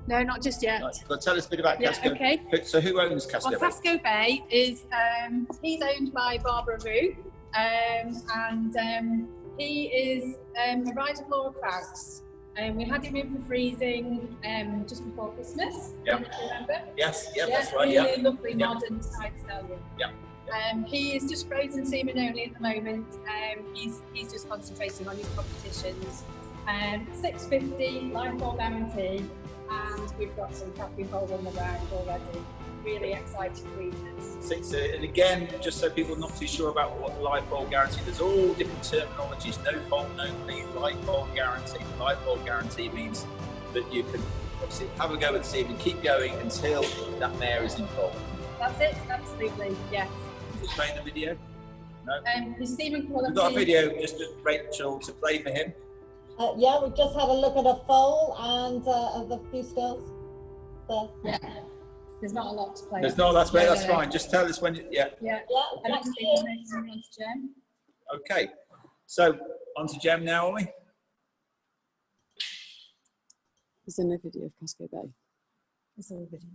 No, not just yet. Right, so tell us a bit about Casco. Okay. So who owns Casco Well, Bay? Casco Bay is he's owned by Barbara Rue, and he is a rider of Laura Crouch. We had him in for freezing just before Christmas. Yeah. Remember? Yes. Yeah, Yeah, that's right. really Yeah. lovely modern type stallion. Yeah. He is just frozen semen only at the moment. He's just concentrating on his competitions. 650 lifetime guarantee, and we've got some capping holes on the ground already. Really excited readers. And again, just so people are not too sure about what lifetime guarantee, there's all different terminologies. No fault, no fee, lifetime guarantee. Lifetime guarantee means that you can obviously have a go at the semen, keep going until that mare is involved. That's it, absolutely, yes. Is it playing the video? No? His semen quality. We've got a video just to Rachel to play for him. Yeah, we've just had a look at a foal and the few stills. So. Yeah. There's not a lot to play. There's not a lot to play, that's fine. Just tell us when you, Yeah. Yeah, thank you. Okay, so on to Jem now, are we? Is there no video of Casco Bay? Is there a video?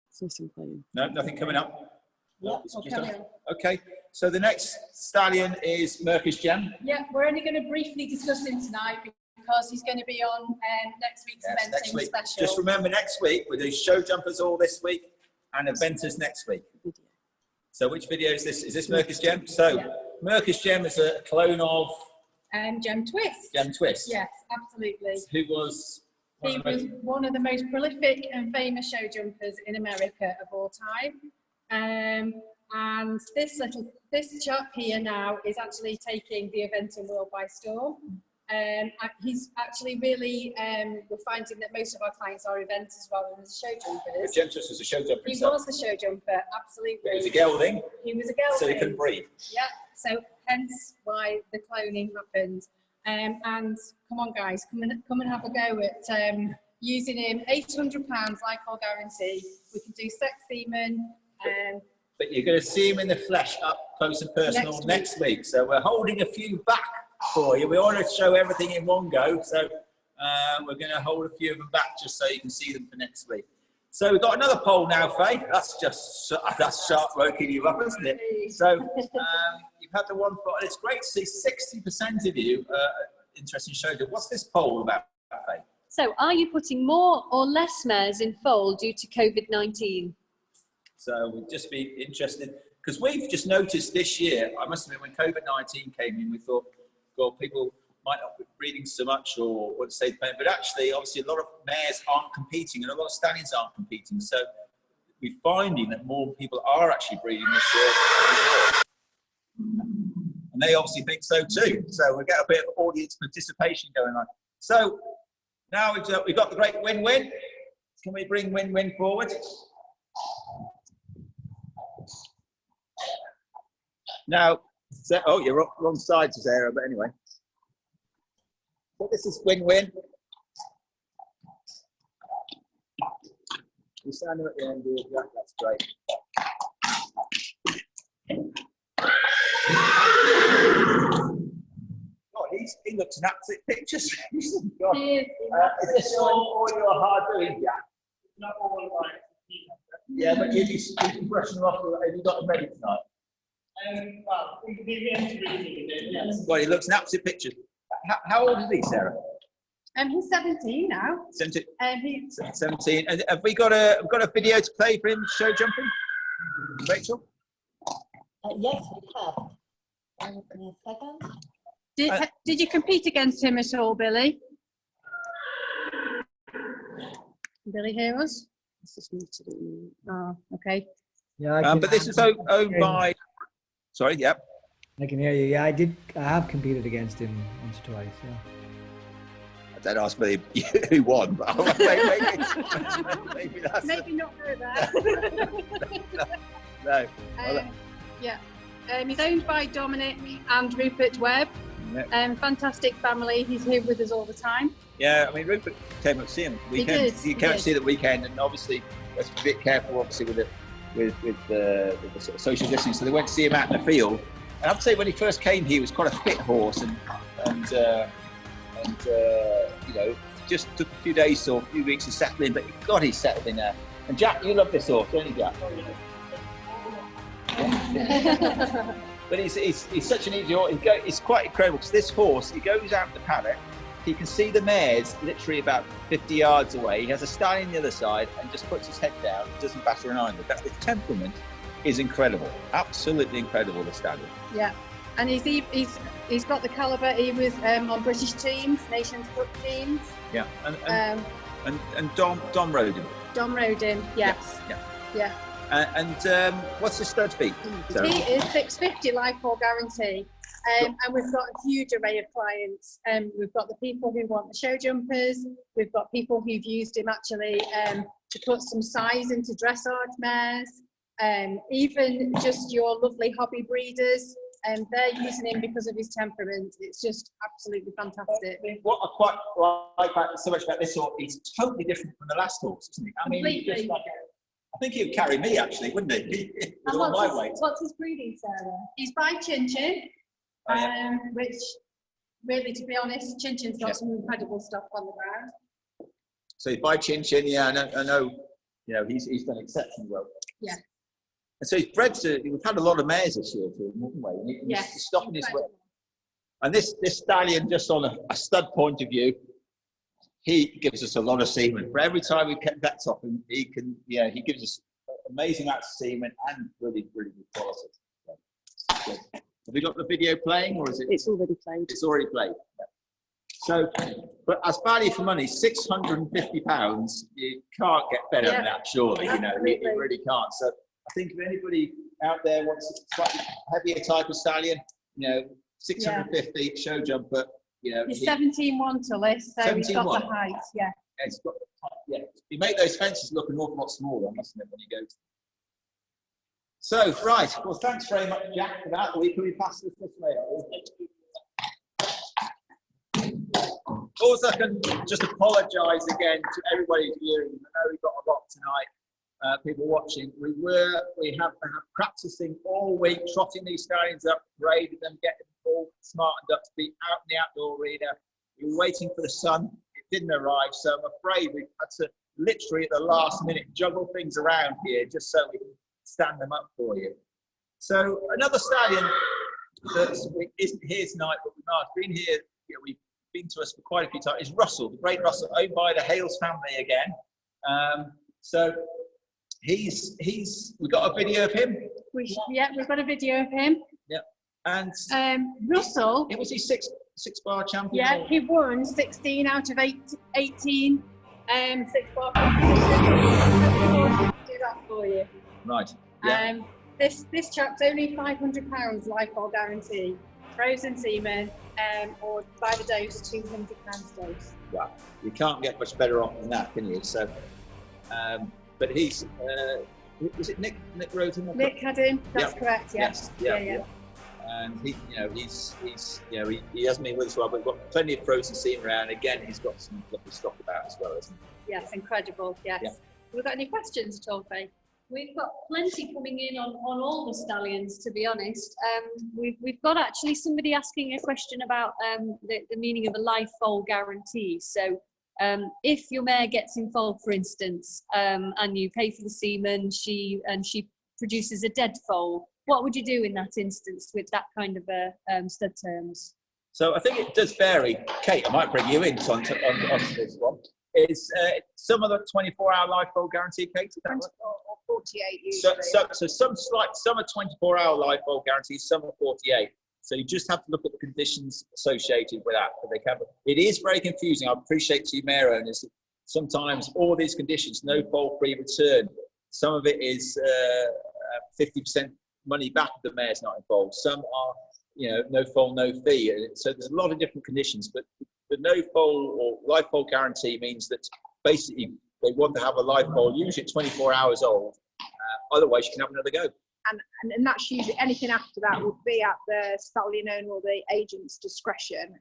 Something playing. No, nothing coming up. Yep, It's We'll just carry us. on. Okay, so the next stallion is Mercus Gem. Yeah, we're only going to briefly discuss him tonight because he's going to be on next week's Yes, next eventing week. special. Just remember, next week we do show jumpers all this week and eventers next week. Video. So which video is this? Is this Mercus Gem? So Yeah. Mercus Gem is a clone of Gem Twist. Gem Twist. Yes, absolutely. Who was He was one of the most prolific and famous show jumpers in America of all time. And this chap here now is actually taking the eventing world by storm. He's actually really, we're finding that most of our clients are eventers rather than show jumpers. Gem Twist was a show jumper He himself. was a show jumper, absolutely. He was a gelding, He was a gelding. so he couldn't breathe. Yeah, so hence why the cloning happened. And come on, guys, come and have a go at using him. £800 like all guarantee. We can do sex semen. But you're going to see him in the flesh up close and personal next week. So we're holding a few back for you. We want to show everything in one go. So we're going to hold a few of them back just so you can see them for next week. So we've got another poll now, Faye. That's sharp woking you up, isn't it? So you've had the one poll. It's great to see 60% of you interested in showing. What's this poll about, Faye? So, are you putting more or less mares in foal due to COVID-19? So we'd just be interested, because we've just noticed this year, I must admit, when COVID-19 came in, we thought, God, people might not be breeding so much or what to say, but actually, obviously, a lot of mares aren't competing and a lot of stallions aren't competing. So we're finding that more people are actually breeding this year. And they obviously think so too. So we'll get a bit of audience participation going on. So now we've got the great win-win. Can we bring win-win forward? Now, oh, you're wrong side, Sarah, but anyway. So this is win-win. You stand at the end here, Jack, that's great. God, he looks an absolute pictures. God. Is this all your hard doing, Jack? Not all right. Yeah, but you can brush them off. Have you got them ready tonight? Well, we can be ready, yes. Well, he looks an absolute picture. How old is he, Sarah? He's 17 now. 17. He's 17. And have we got a video to play for him show jumping? Rachel? Yes, we have. Give me a second. Did you compete against him at all, Billy? Billy hear us? Oh, okay. Yeah, But this is owned by. Sorry, yep. I can hear you. Yeah, I have competed against him once or twice. Yeah. I don't ask Billy who won, but maybe that's. Maybe not for that. No. Yeah. He's owned by Dominic and Rupert Webb. Yep. Fantastic family. He's here with us all the time. Yeah, I mean, Rupert came up to see him the weekend. He came up to see the weekend, and obviously, let's be a bit careful, obviously, with the sort of social distancing. So they went to see him out in the field. And I have to say, when he first came, he was quite a fit horse, and you know, just took a few days or a few weeks to settle in. But God, he's settled in there. And Jack, you love this horse, don't you, Jack? But he's such an easy horse. It's quite incredible because this horse, he goes out the paddock. He can see the mares literally about 50 yards away. He has a stallion on the other side and just puts his head down. He doesn't batter an eye. But the temperament is incredible. Absolutely incredible, the stallion. Yeah, and he's got the caliber. He was on British teams, Nations Cup teams. Yeah, and Dom rode him. Dom rode him. Yes. Yeah. And what's the stud feet? He is 650 life or guarantee. And we've got a huge array of clients. We've got the people who want the show jumpers. We've got people who've used him actually to put some size into dressage mares. Even just your lovely hobby breeders. They're using him because of his temperament. It's just absolutely fantastic. What I quite like so much about this horse, he's totally different from the last horse, isn't he? I mean, he's just like I think he would carry me actually, wouldn't he? With all my weight. What's his breeding, Sarah? He's by Chin Chin. Which really, to be honest, Chin Chin's got some incredible stuff on the ground. So by Chin Chin, yeah, I know, you know, he's done exceptionally well. Yeah. And so he's bred to, we've had a lot of mares this year for him, haven't we? And Yes. he's stopping his way. And this stallion, just on a stud point of view, he gives us a lot of semen. For every time we kept bets off him, he gives us amazing amounts of semen and really, really good quality. So, have we got the video playing, or is it? It's already played. It's already played. Yeah. So, but as value for money, £650, you can't get better than that, surely. You know, you really can't. So, I think if anybody out there wants a slightly heavier type of stallion, you know, 650 show jumper. You know, he's 17-1 to list, so he's got the height. Yeah. It's got the height. Yeah. You make those fences look an awful lot smaller, mustn't it, when you go to. So, right. Well, thanks very much, Jack, for that. Can we pass this way? Also, I can just apologise again to everybody viewing. I know we've got a lot tonight, people watching. We have practising all week, trotting these stallions up, grading them, getting them all smartened up to be out in the outdoor arena. We were waiting for the sun. It didn't arrive, so I'm afraid we had to literally at the last minute juggle things around here just so we can stand them up for you. So another stallion that isn't here tonight, but we've been here, you know, we've been to us for quite a few times, is Russell, the great Russell, owned by the Hales family again. So we've got a video of him. We've got a video of him. Yeah. And Russell. It was his six bar champion. Yeah, he won 16 out of 18 6-bar competitions. Do that for you. Right. Yeah. This chap's only £500 lifeball guarantee, frozen semen, or by the dose, £200 dose. Wow, you can't get much better off than that, can you? So, but he's was it Nick wrote him? Nick had him. That's correct. Yes. Yeah. And he hasn't been with us well, but we've got plenty of frozen semen around. Again, he's got some lovely stock about as well, isn't he? Yes, incredible. Yes. Yeah. Have we got any questions at all, Faye? We've got plenty coming in on all the stallions, to be honest. We've got actually somebody asking a question about the meaning of a life foal guarantee. So if your mare gets in foal, for instance, and you pay for the semen, she produces a dead foal, what would you do in that instance with that kind of stud terms? So I think it does vary. Kate, I might bring you in onto this one. Is some of the 24-hour life foal guarantee, Kate? 24 or 48 usually. So some are 24-hour life foal guarantees, some are 48. So you just have to look at the conditions associated with that. It is very confusing. I appreciate to you mare owners that sometimes all these conditions, no foal free return. Some of it is 50% money back if the mare's not involved. Some are, you know, no foal, no fee. So there's a lot of different conditions, but the no foal or life foal guarantee means that basically they want to have a live foal, usually at 24 hours old. Otherwise, you can have another go. And that's usually anything after that would be at the stallion owner or the agent's discretion.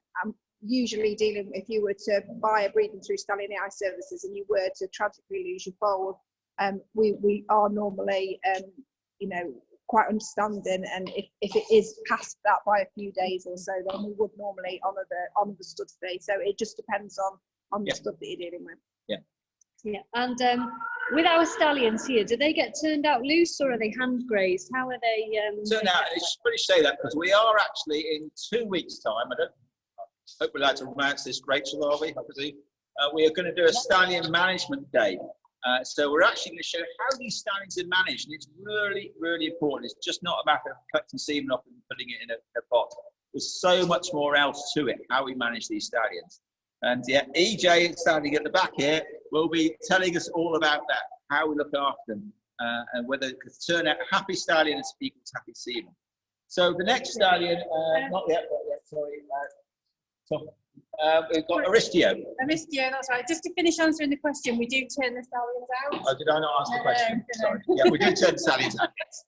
Usually dealing, if you were to buy a breeding through Stallion AI services and you were to tragically lose your foal, we are normally, quite understanding, and if it is past that by a few days or so, then we would normally honour the stud fee. So it just depends on the stud that you're dealing with. Yeah, and with our stallions here, do they get turned out loose or are they hand grazed? How are they? Turned out, it's pretty say that because we are actually in 2 weeks' time. I hope we're allowed to announce this, Rachel, are we? We are going to do a stallion management day. So we're actually going to show how these stallions are managed, and it's really, really important. It's just not a matter of collecting semen off and putting it in a pot. There's so much more else to it, how we manage these stallions. And yeah, EJ standing at the back here will be telling us all about that, how we look after them, and whether it could turn out happy stallions equals happy semen. So the next stallion, not yet, sorry. We've got Aristio. Aristio, that's right. Just to finish answering the question, we do turn the stallions out. Oh, did I not ask the question? Sorry. Yeah, we do turn the stallions out. Yes.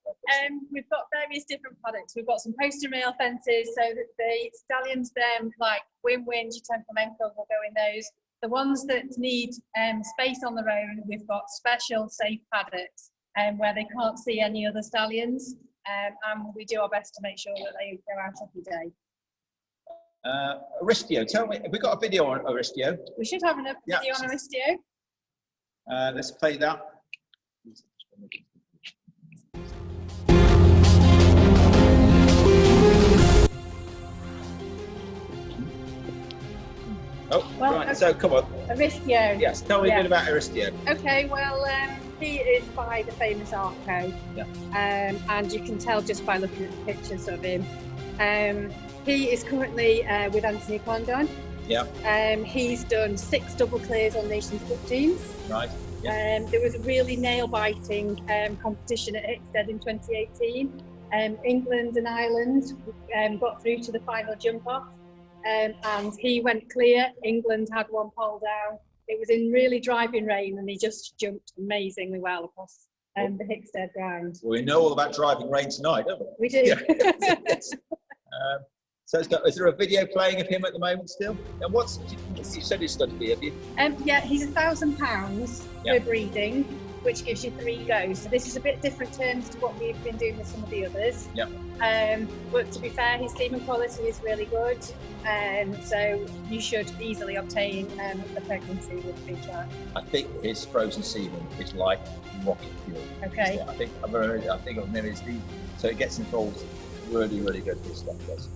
We've got various different products. We've got some poster rail fences, so that the stallions, like Win-Win, Temperamental, will go in those. The ones that need space on the road, we've got special safe paddocks where they can't see any other stallions, and we do our best to make sure that they go out every day. Aristio, tell me, have we got a video on Aristio? We should have a video on Aristio. Let's play that. Oh, Well, right. So come on. Aristio. Yes, tell me a bit about Aristio. Okay, well, he is by the famous Arco. Yeah. And you can tell just by looking at the pictures of him. He is currently with Anthony Condon. Yeah. He's done 6 double clears on Nations Cup teams. Right. There was a really nail-biting competition at Hickstead in 2018. England and Ireland got through to the final jump-off. And he went clear. England had 1 pole down. It was in really driving rain, and he just jumped amazingly well across the Hickstead ground. Well, we know all about driving rain tonight, don't we? We do. Yeah. So is there a video playing of him at the moment still? And what's you said he's studied, have you? Yeah, he's £1,000 Yeah. for breeding, which gives you 3 goes. So this is a bit different terms to what we've been doing with some of the others. Yeah. But to be fair, his semen quality is really good, so you should easily obtain a pregnancy with Big Shark. I think his frozen semen is like rocket fuel. Okay. I think I've never seen. So it gets involved really, really good. This stuff does.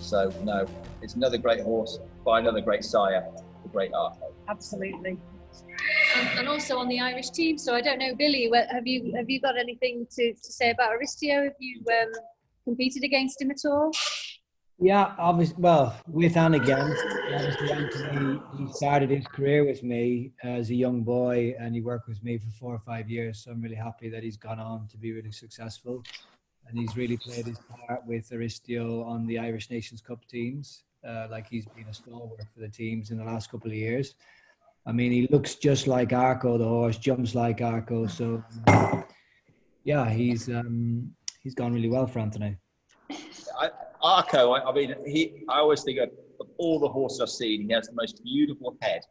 So no, it's another great horse by another great sire, the great Arco. Absolutely. And also on the Irish team. So I don't know, Billy, have you got anything to say about Aristio? Have you competed against him at all? Yeah, obviously. Well, with and against. Obviously, Anthony, he started his career with me as a young boy, and he worked with me for 4 or 5 years. So I'm really happy that he's gone on to be really successful, and he's really played his part with Aristio on the Irish Nations Cup teams. Like he's been a stalwart for the teams in the last couple of years. I mean, he looks just like Arco, the horse, jumps like Arco. So, yeah, he's gone really well for Anthony. Arco, I mean, I always think of all the horses I've seen, he has the most beautiful head.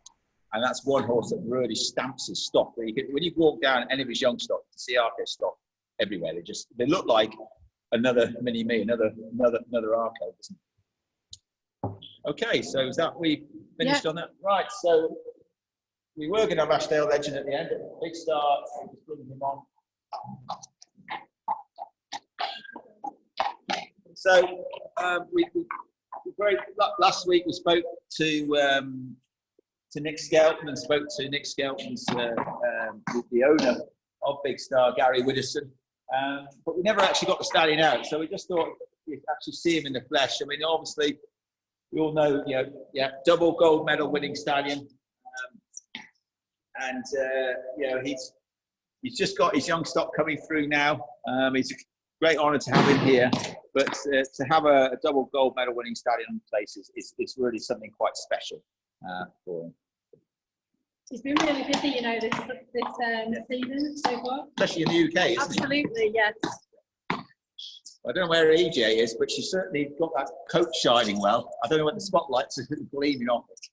And that's one horse that really stamps his stock. When you walk down any of his young stock, to see Arco stock everywhere, they look like another mini-me, another Arco, doesn't it? Okay, so is that we finished on that? Right, so we were going to have Ashdale Legend at the end. Big Star, just bring him on. So last week we spoke to Nick Skelton and spoke to Nick Skelton's the owner of Big Star, Gary Widdowson, but we never actually got the stallion out. So we just thought we'd actually see him in the flesh. I mean, obviously we all know, double gold medal winning stallion, and he's just got his young stock coming through now. It's a great honour to have him here. But to have a double gold medal winning stallion in place is really something quite special for him. He's been really busy, this season so far. Especially in the UK, isn't Absolutely, yes. I don't know where EJ is, but she's certainly got that coat shining well. I don't know what the spotlights are gleaming off it.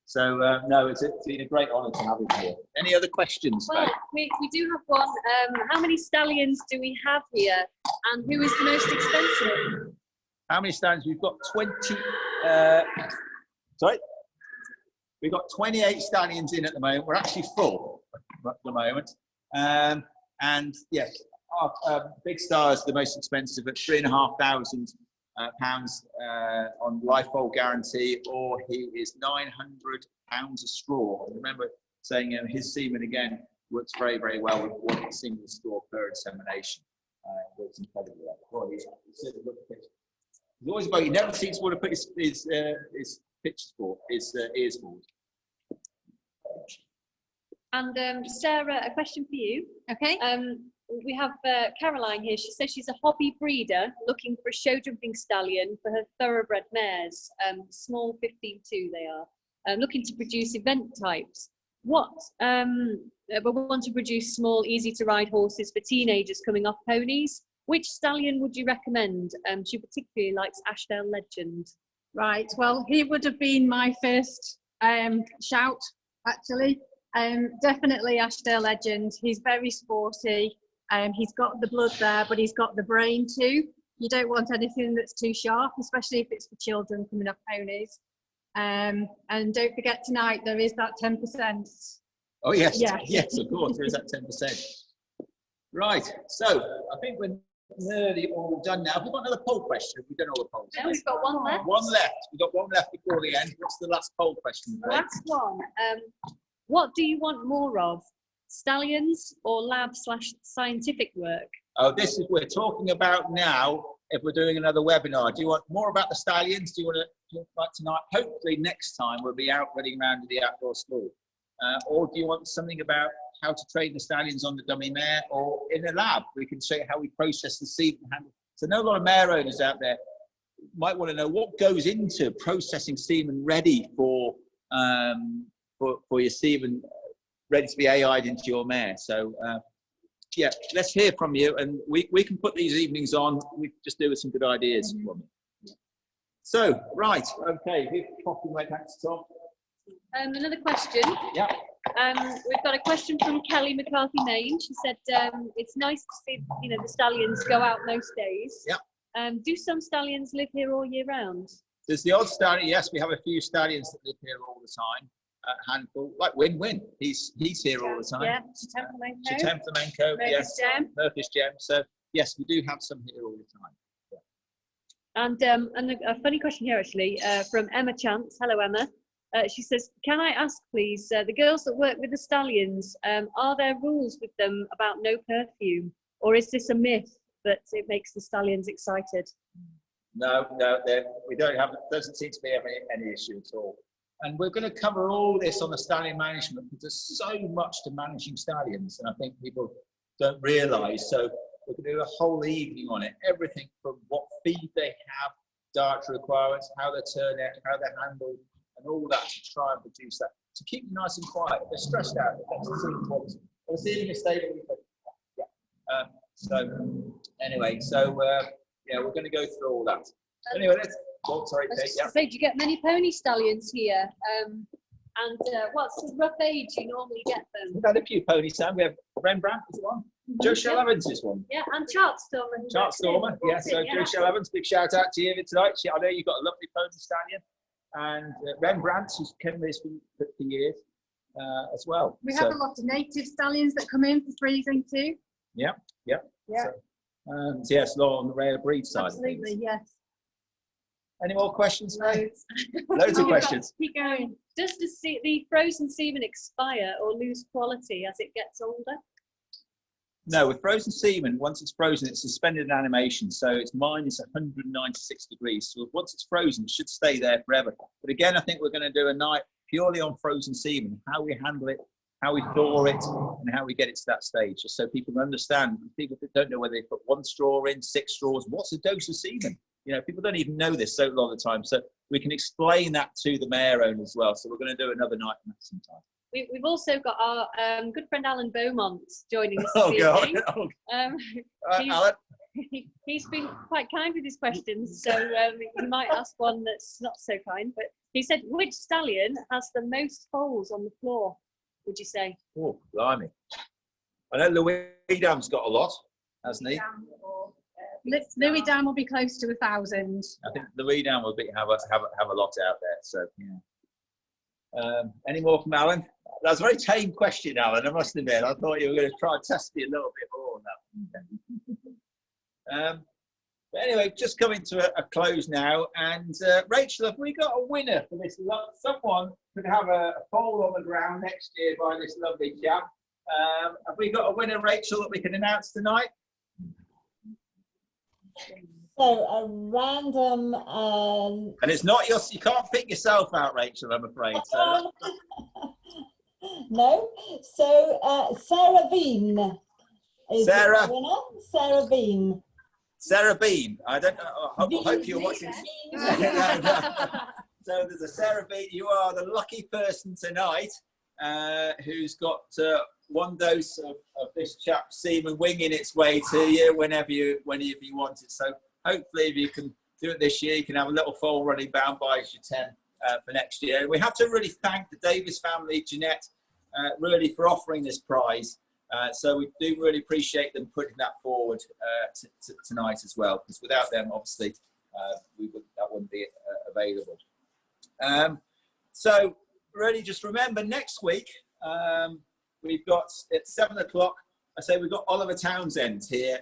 So, no, it's been a great honour to have him here. Any other questions? Well, we do have one. How many stallions do we have here? And who is the most expensive? How many stallions? We've got 20. We've got 28 stallions in at the moment. We're actually full at the moment. And yes, our Big Star is the most expensive at £3,500 on life foal guarantee, or he is £900 a straw. And remember saying his semen again works very, very well with 1 single straw per insemination. It works incredibly well. He's always about. He never seems to want to put his pictures forward, his ears forward. And Sarah, a question for you. Okay. We have Caroline here. She says she's a hobby breeder looking for a show jumping stallion for her thoroughbred mares. Small 15-2 they are. Looking to produce event types. But we want to produce small, easy to ride horses for teenagers coming off ponies. Which stallion would you recommend? She particularly likes Ashdale Legend. Right, well, he would have been my first shout, actually. Definitely Ashdale Legend. He's very sporty. He's got the blood there, but he's got the brain too. You don't want anything that's too sharp, especially if it's for children coming off ponies. And don't forget tonight, there is that 10% Oh yes, Yes. yes, of course. There is that 10%. Right. So I think we're nearly all done now. Have we got another poll question? We've done all the polls. No, we've got one left. One left. We've got one left before the end. What's the last poll question? Ray? Last one. What do you want more of? Stallions or lab/scientific work? Oh, this is we're talking about now. If we're doing another webinar, do you want more about the stallions? Do you want to talk about tonight? Hopefully next time we'll be out running around to the outdoor school. Or do you want something about how to train the stallions on the dummy mare, or in a lab? We can show you how we process the seed and handle. So I know a lot of mare owners out there might want to know what goes into processing semen ready for your semen ready to be AI'd into your mare. So yeah, let's hear from you, and we can put these evenings on. We just do with some good ideas from you. So right, okay, who's popping right back to Tom? Another question. Yeah. We've got a question from Kelly McCarthy Main. She said it's nice to see the stallions go out most days. Yeah. Do some stallions live here all year round? There's the odd stallion. Yes, we have a few stallions that live here all the time. Handful, like Win-Win. He's here all the time. Yeah. Chatem flamenco. Yes. Gem. Murphy's gem. So yes, we do have some here all the time. And a funny question here actually from Emma Chance. Hello, Emma. She says, can I ask please, the girls that work with the stallions, are there rules with them about no perfume, or is this a myth that it makes the stallions excited? No, we don't have. Doesn't seem to be any issue at all. And we're going to cover all this on the stallion management, because there's so much to managing stallions, and I think people don't realise. So we're going to do a whole evening on it. Everything from what feed they have, dietary requirements, how they turn out, how they're handled, and all that to try and produce that. To keep them nice and quiet. If they're stressed out, that's the semen quality. Or semen is stable. Yeah. So anyway, yeah, we're going to go through all that. Anyway, let's. Oh, sorry, Kate. Yeah. So do you get many pony stallions here? And what's the rough age you normally get them? We've had a few ponies, Sam. We have Rembrandt is one. Joe Shell Evans is one. Yeah, and Chartstormer. Chartstormer, yeah. So Joe Shell Evans, big shout out to you tonight. I know you've got a lovely pony stallion. And Rembrandt, who's come here for years as well. We have a lot of native stallions that come in for breeding too. Yeah. Yeah. So, yes, a lot on the rare breed side. Absolutely, yes. Any more questions, Ray? Loads of questions. Keep going. Does the frozen semen expire or lose quality as it gets older? No, with frozen semen, once it's frozen, it's suspended in animation. So it's minus 196 degrees. So once it's frozen, it should stay there forever. But again, I think we're going to do a night purely on frozen semen, how we handle it, how we thaw it, and how we get it to that stage, just so people understand. People that don't know whether they put 1 straw in, 6 straws, what's a dose of semen? People don't even know this so a lot of the time. So we can explain that to the mare owner as well. So we're going to do another night on that sometime. We've also got our good friend Alan Beaumont joining us. Oh, God. Alan? He's been quite kind with his questions, so he might ask one that's not so kind. But he said, which stallion has the most foals on the floor, would you say? Oh, blimey. I know Louis Dam's got a lot, hasn't he? Louis Dam will be close to 1,000. I think Louis Dam will have a lot out there. So, yeah. Any more from Alan? That was a very tame question, Alan, I must admit. I thought you were going to try and test me a little bit more on that. But anyway, just coming to a close now. And Rachel, have we got a winner for this? Someone could have a foal on the ground next year by this lovely chap. Have we got a winner, Rachel, that we can announce tonight? So a random. And it's not you can't pick yourself out, Rachel, I'm afraid. So. No. So Sarah Bean is Sarah. the winner. Sarah Bean. Sarah Bean. I don't know. I hope you're watching. So there's a Sarah Bean. You are the lucky person tonight who's got 1 dose of this chap's semen winging its way to you whenever you want it. So hopefully, if you can do it this year, you can have a little foal running bound by Chatem for next year. We have to really thank the Davis family, Jeanette, really for offering this prize. So we do really appreciate them putting that forward tonight as well, because without them, obviously, that wouldn't be available. So really just remember next week, we've got at 7 o'clock, I say we've got Oliver Townsend here,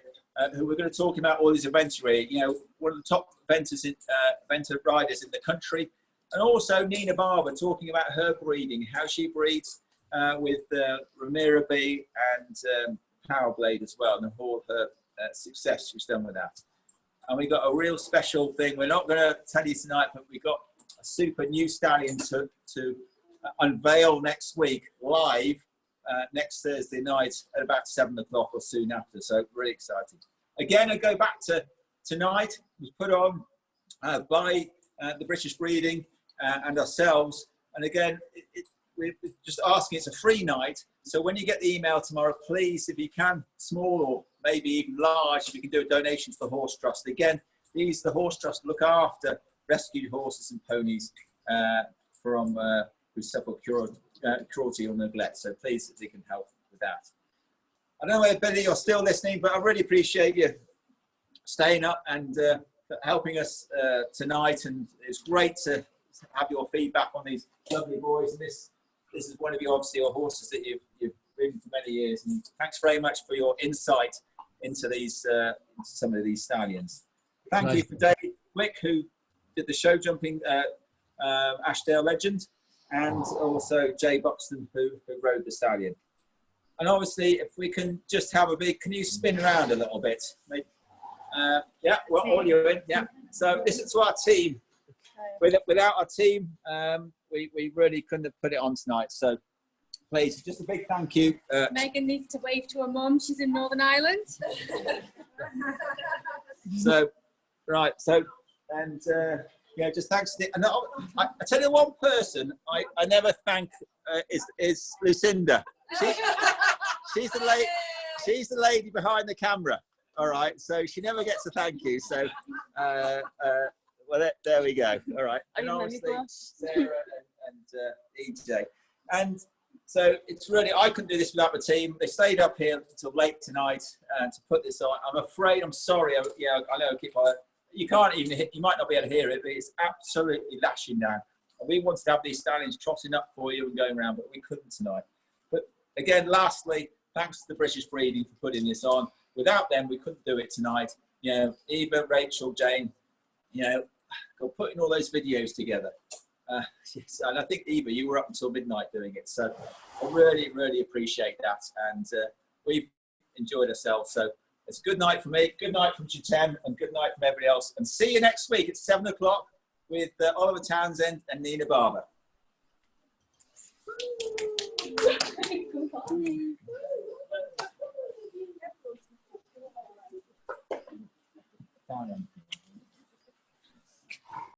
who we're going to talk about all his eventuary, you know, one of the top eventer riders in the country. And also Nina Barber talking about her breeding, how she breeds with Ramira Bee and Powerblade as well, and all her success she's done with that. And we got a real special thing. We're not going to tell you tonight, but we got a super new stallion to unveil next week live next Thursday night at about 7 o'clock or soon after. So really exciting. Again, I go back to tonight. It was put on by the British Breeding and ourselves. And again, we're just asking, it's a free night. So when you get the email tomorrow, please, if you can, small or maybe even large, if you can do a donation to the Horse Trust. Again, the Horse Trust look after rescued horses and ponies from who suffer cruelty or neglect. So please, if you can help with that. I don't know whether Billy, you're still listening, but I really appreciate you staying up and helping us tonight. And it's great to have your feedback on these lovely boys. And this is one of your, obviously, your horses that you've ridden for many years. And thanks very much for your insight into these into some of these stallions. Thank you for Dave Quick, who did the show jumping Ashdale legend, and also Jay Buxton, who rode the stallion. And obviously, if we can just have a big, can you spin around a little bit? Maybe, yeah, well, all you're in, yeah. So listen to our team. Without our team, we really couldn't have put it on tonight. So please, just a big thank you. Megan needs to wave to her mum. She's in Northern Ireland. So, right, so, and yeah, just thanks. And I tell you, one person I never thank is Lucinda. She's the lady behind the camera. All right, so she never gets a thank you. So, well, there we go. All right, and obviously Sarah and EJ, and so it's really, I couldn't do this without the team. They stayed up here until late tonight to put this on. I'm afraid, I'm sorry. Yeah, I know. You can't even hit. You might not be able to hear it, but it's absolutely lashing down. And we wanted to have these stallions trotting up for you and going around, but we couldn't tonight. But again, lastly, thanks to the British Breeding for putting this on. Without them, we couldn't do it tonight. You know, Eva, Rachel, Jane, you know, putting all those videos together. Yes, and I think Eva, you were up until midnight doing it. So I really, really appreciate that. And we've enjoyed ourselves. So it's a good night for me, good night from Chatham, and good night from everybody else. And see you next week at 7 o'clock with Oliver Townsend and Nina Barber.